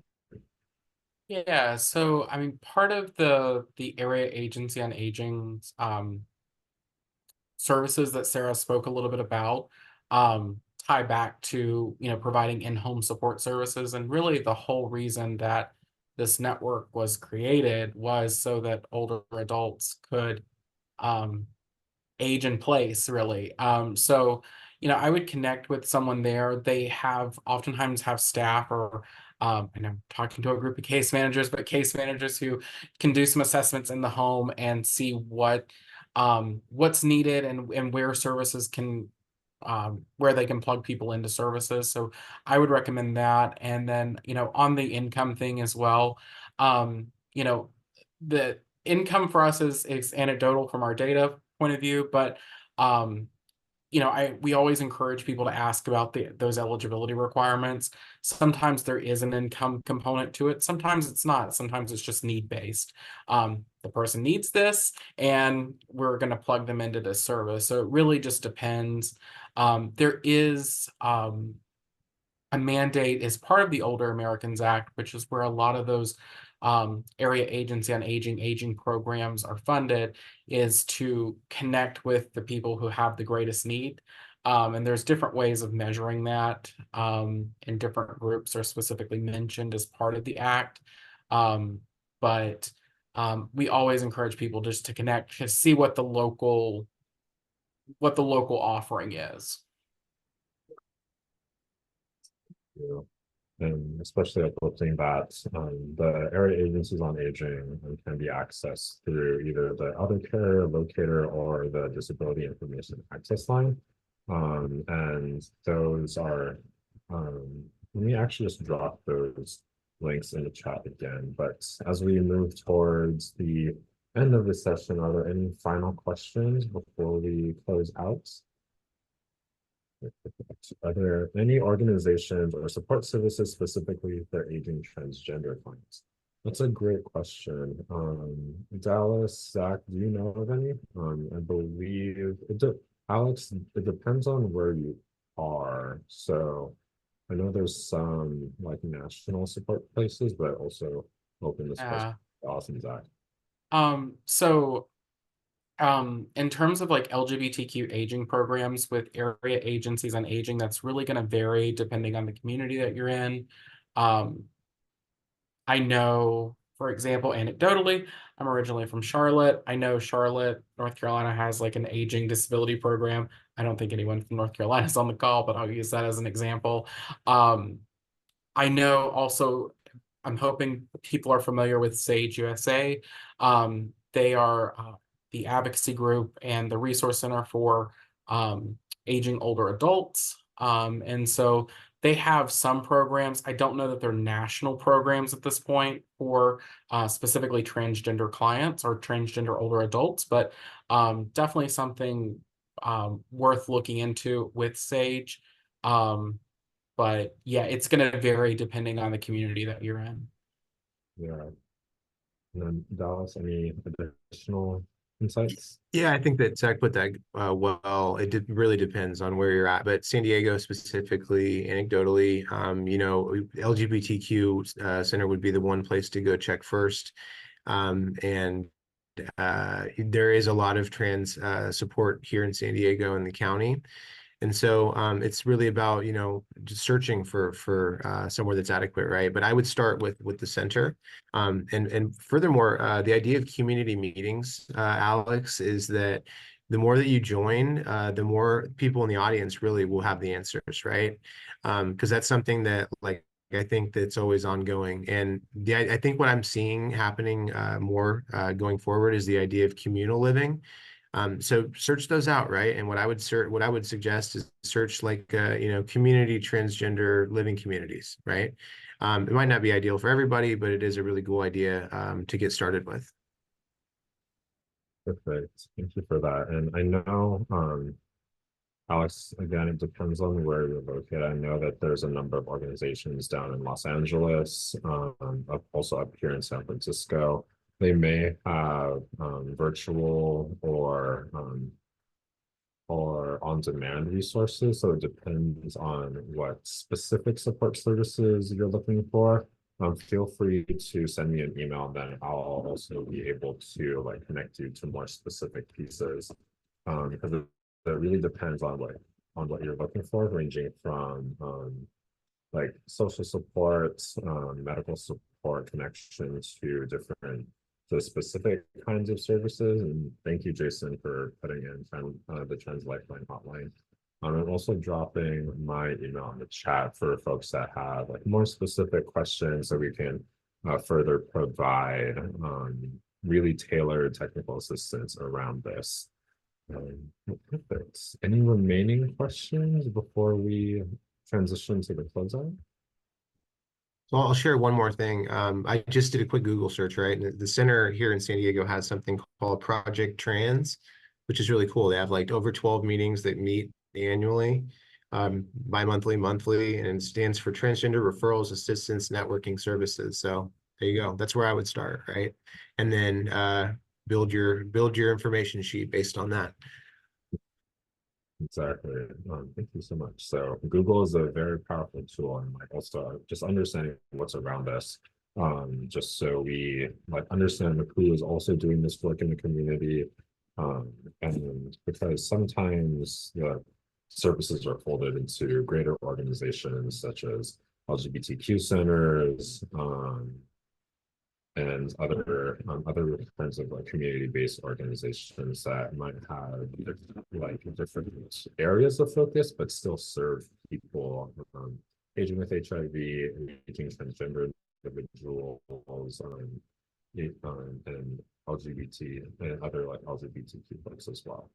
Yeah, so I mean, part of the area agency on aging's services that Sarah spoke a little bit about tie back to providing in-home support services, and really the whole reason that this network was created was so that older adults could age in place, really. So I would connect with someone there. They oftentimes have staff, or and I'm talking to a group of case managers, but case managers who can do some assessments in the home and see what's needed and where services can where they can plug people into services. So I would recommend that. And then on the income thing as well, the income for us is anecdotal from our data point of view, but we always encourage people to ask about those eligibility requirements. Sometimes there is an income component to it. Sometimes it's not. Sometimes it's just need-based. The person needs this, and we're going to plug them into this service. So it really just depends. There is a mandate as part of the Older Americans Act, which is where a lot of those area agency on aging programs are funded, is to connect with the people who have the greatest need. And there's different ways of measuring that, and different groups are specifically mentioned as part of the act. But we always encourage people just to connect, to see what the local offering is. You know, and especially uplifting that the area agencies on aging can be accessed through either the Eldercare Locator or the Disability Information Access Line. And those are, let me actually just drop those links in the chat again. But as we move towards the end of the session, are there any final questions before we close out? Are there any organizations or support services specifically for aging transgender clients? That's a great question. Dallas, Zach, do you know of any? I believe Alex, it depends on where you are. So I know there's some like national support places, but also open this question. Awesome, Zach. So in terms of like LGBTQ aging programs with area agencies on aging, that's really going to vary depending on the community that you're in. I know, for example, anecdotally, I'm originally from Charlotte. I know Charlotte, North Carolina has like an aging disability program. I don't think anyone from North Carolina is on the call, but I'll use that as an example. I know also, I'm hoping people are familiar with SAGE USA. They are the advocacy group and the resource center for aging older adults. And so they have some programs. I don't know that they're national programs at this point for specifically transgender clients or transgender older adults, but definitely something worth looking into with SAGE. But yeah, it's going to vary depending on the community that you're in. Yeah. And then Dallas, any additional insights? Yeah, I think that Zach put that well. Really depends on where you're at, but San Diego specifically, anecdotally, you know, LGBTQ center would be the one place to go check first. And there is a lot of trans support here in San Diego and the county. And so it's really about, you know, just searching for somewhere that's adequate, right? But I would start with the center. And furthermore, the idea of community meetings, Alex, is that the more that you join, the more people in the audience really will have the answers, right? Because that's something that, like, I think that's always ongoing. And I think what I'm seeing happening more going forward is the idea of communal living. So search those out, right? And what I would suggest is search like you know, community transgender living communities, right? It might not be ideal for everybody, but it is a really cool idea to get started with. Perfect. Thank you for that. And I know, Alex, again, it depends on where you're located. I know that there's a number of organizations down in Los Angeles, also up here in San Francisco. They may have virtual or on-demand resources. So it depends on what specific support services you're looking for. Feel free to send me an email, and then I'll also be able to like connect you to more specific pieces. Because it really depends on what you're looking for, ranging from like social support, medical support, connection to different specific kinds of services. And thank you, Jason, for putting in the Trans Lifeline hotline. I'm also dropping my email in the chat for folks that have like more specific questions, so we can further provide really tailored technical assistance around this. Perfect. Any remaining questions before we transition to the closeout? So I'll share one more thing. I just did a quick Google search, right? And the center here in San Diego has something called Project Trans, which is really cool. They have like over 12 meetings that meet annually, bi-monthly, monthly, and it stands for Transgender Referrals Assistance Networking Services. So there you go. That's where I would start, right? And then build your information sheet based on that. Exactly. Thank you so much. So Google is a very powerful tool, and like also just understanding what's around us, just so we like understand who is also doing this work in the community, and because sometimes the services are folded into greater organizations such as LGBTQ centers, and other kinds of like community-based organizations that might have like different areas of focus, but still serve people aging with HIV, aging transgender individuals, and LGBT and other like LGBTQ folks as well.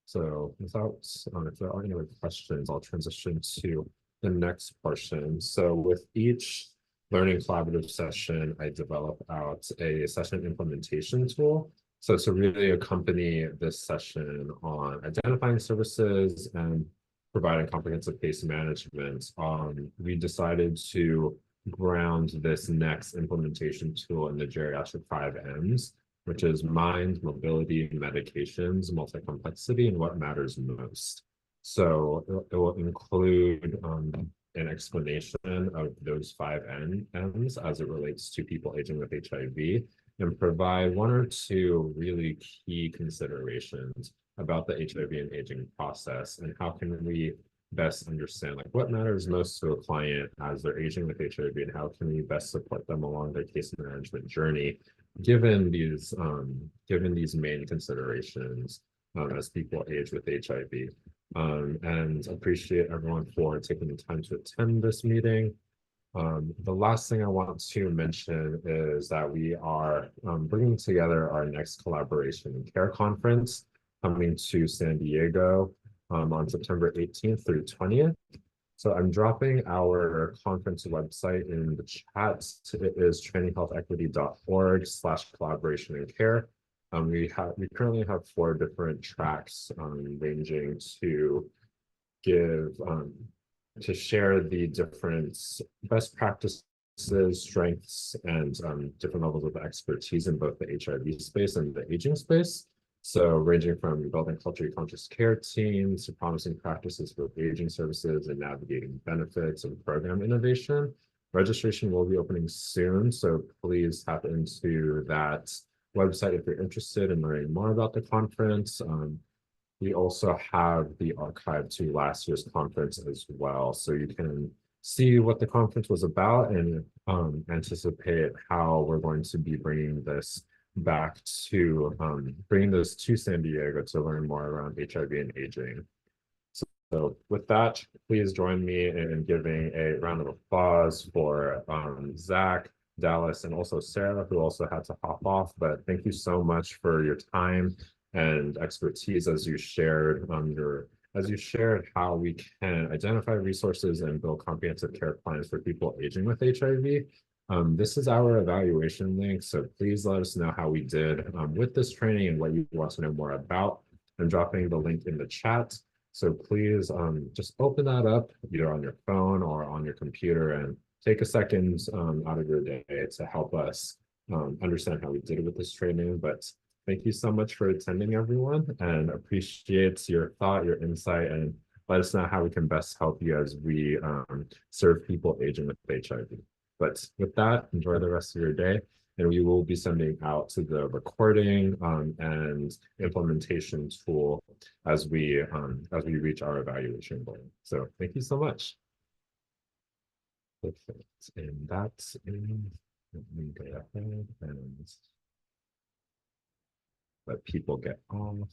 So without, if there are any other questions, I'll transition to the next portion. So with each learning collaborative session, I develop out a session implementation tool. So to really accompany this session on identifying services and providing comprehensive case management, we decided to ground this next implementation tool in the geriatric 5Ms, which is mind, mobility, medications, multi-complexity, and what matters most. So it will include an explanation of those 5Ms as it relates to people aging with HIV, and provide one or two really key considerations about the HIV and aging process, and how can we best understand like what matters most to a client as they're aging with HIV, and how can we best support them along their case management journey, given these main considerations as people age with HIV. And appreciate everyone for taking the time to attend this meeting. The last thing I want to mention is that we are bringing together our next collaboration and care conference coming to San Diego on September 18th through 20th. So I'm dropping our conference website in the chat. It is traininghealthequity.org/collaboration and care. We currently have 4 different tracks ranging to give to share the different best practices, strengths, and different levels of expertise in both the HIV space and the aging space. So ranging from building culturally conscious care teams to promising practices for aging services and navigating benefits and program innovation. Registration will be opening soon, so please tap into that website if you're interested in learning more about the conference. We also have the archive to last year's conference as well, so you can see what the conference was about and anticipate how we're going to be bringing this back to bringing this to San Diego to learn more around HIV and aging. So with that, please join me in giving a round of applause for Zach, Dallas, and also Sarah, who also had to hop off. But thank you so much for your time and expertise as you shared how we can identify resources and build comprehensive care plans for people aging with HIV. This is our evaluation link, so please let us know how we did with this training and what you want to know more about. I'm dropping the link in the chat, so please just open that up either on your phone or on your computer and take a second out of your day to help us understand how we did with this training. But thank you so much for attending, everyone, and appreciate your thought, your insight, and let us know how we can best help you as we serve people aging with HIV. But with that, enjoy the rest of your day, and we will be sending out to the recording and implementation tool as we reach our evaluation goal. So thank you so much. Perfect. And that's in. Let me go ahead and let people get off.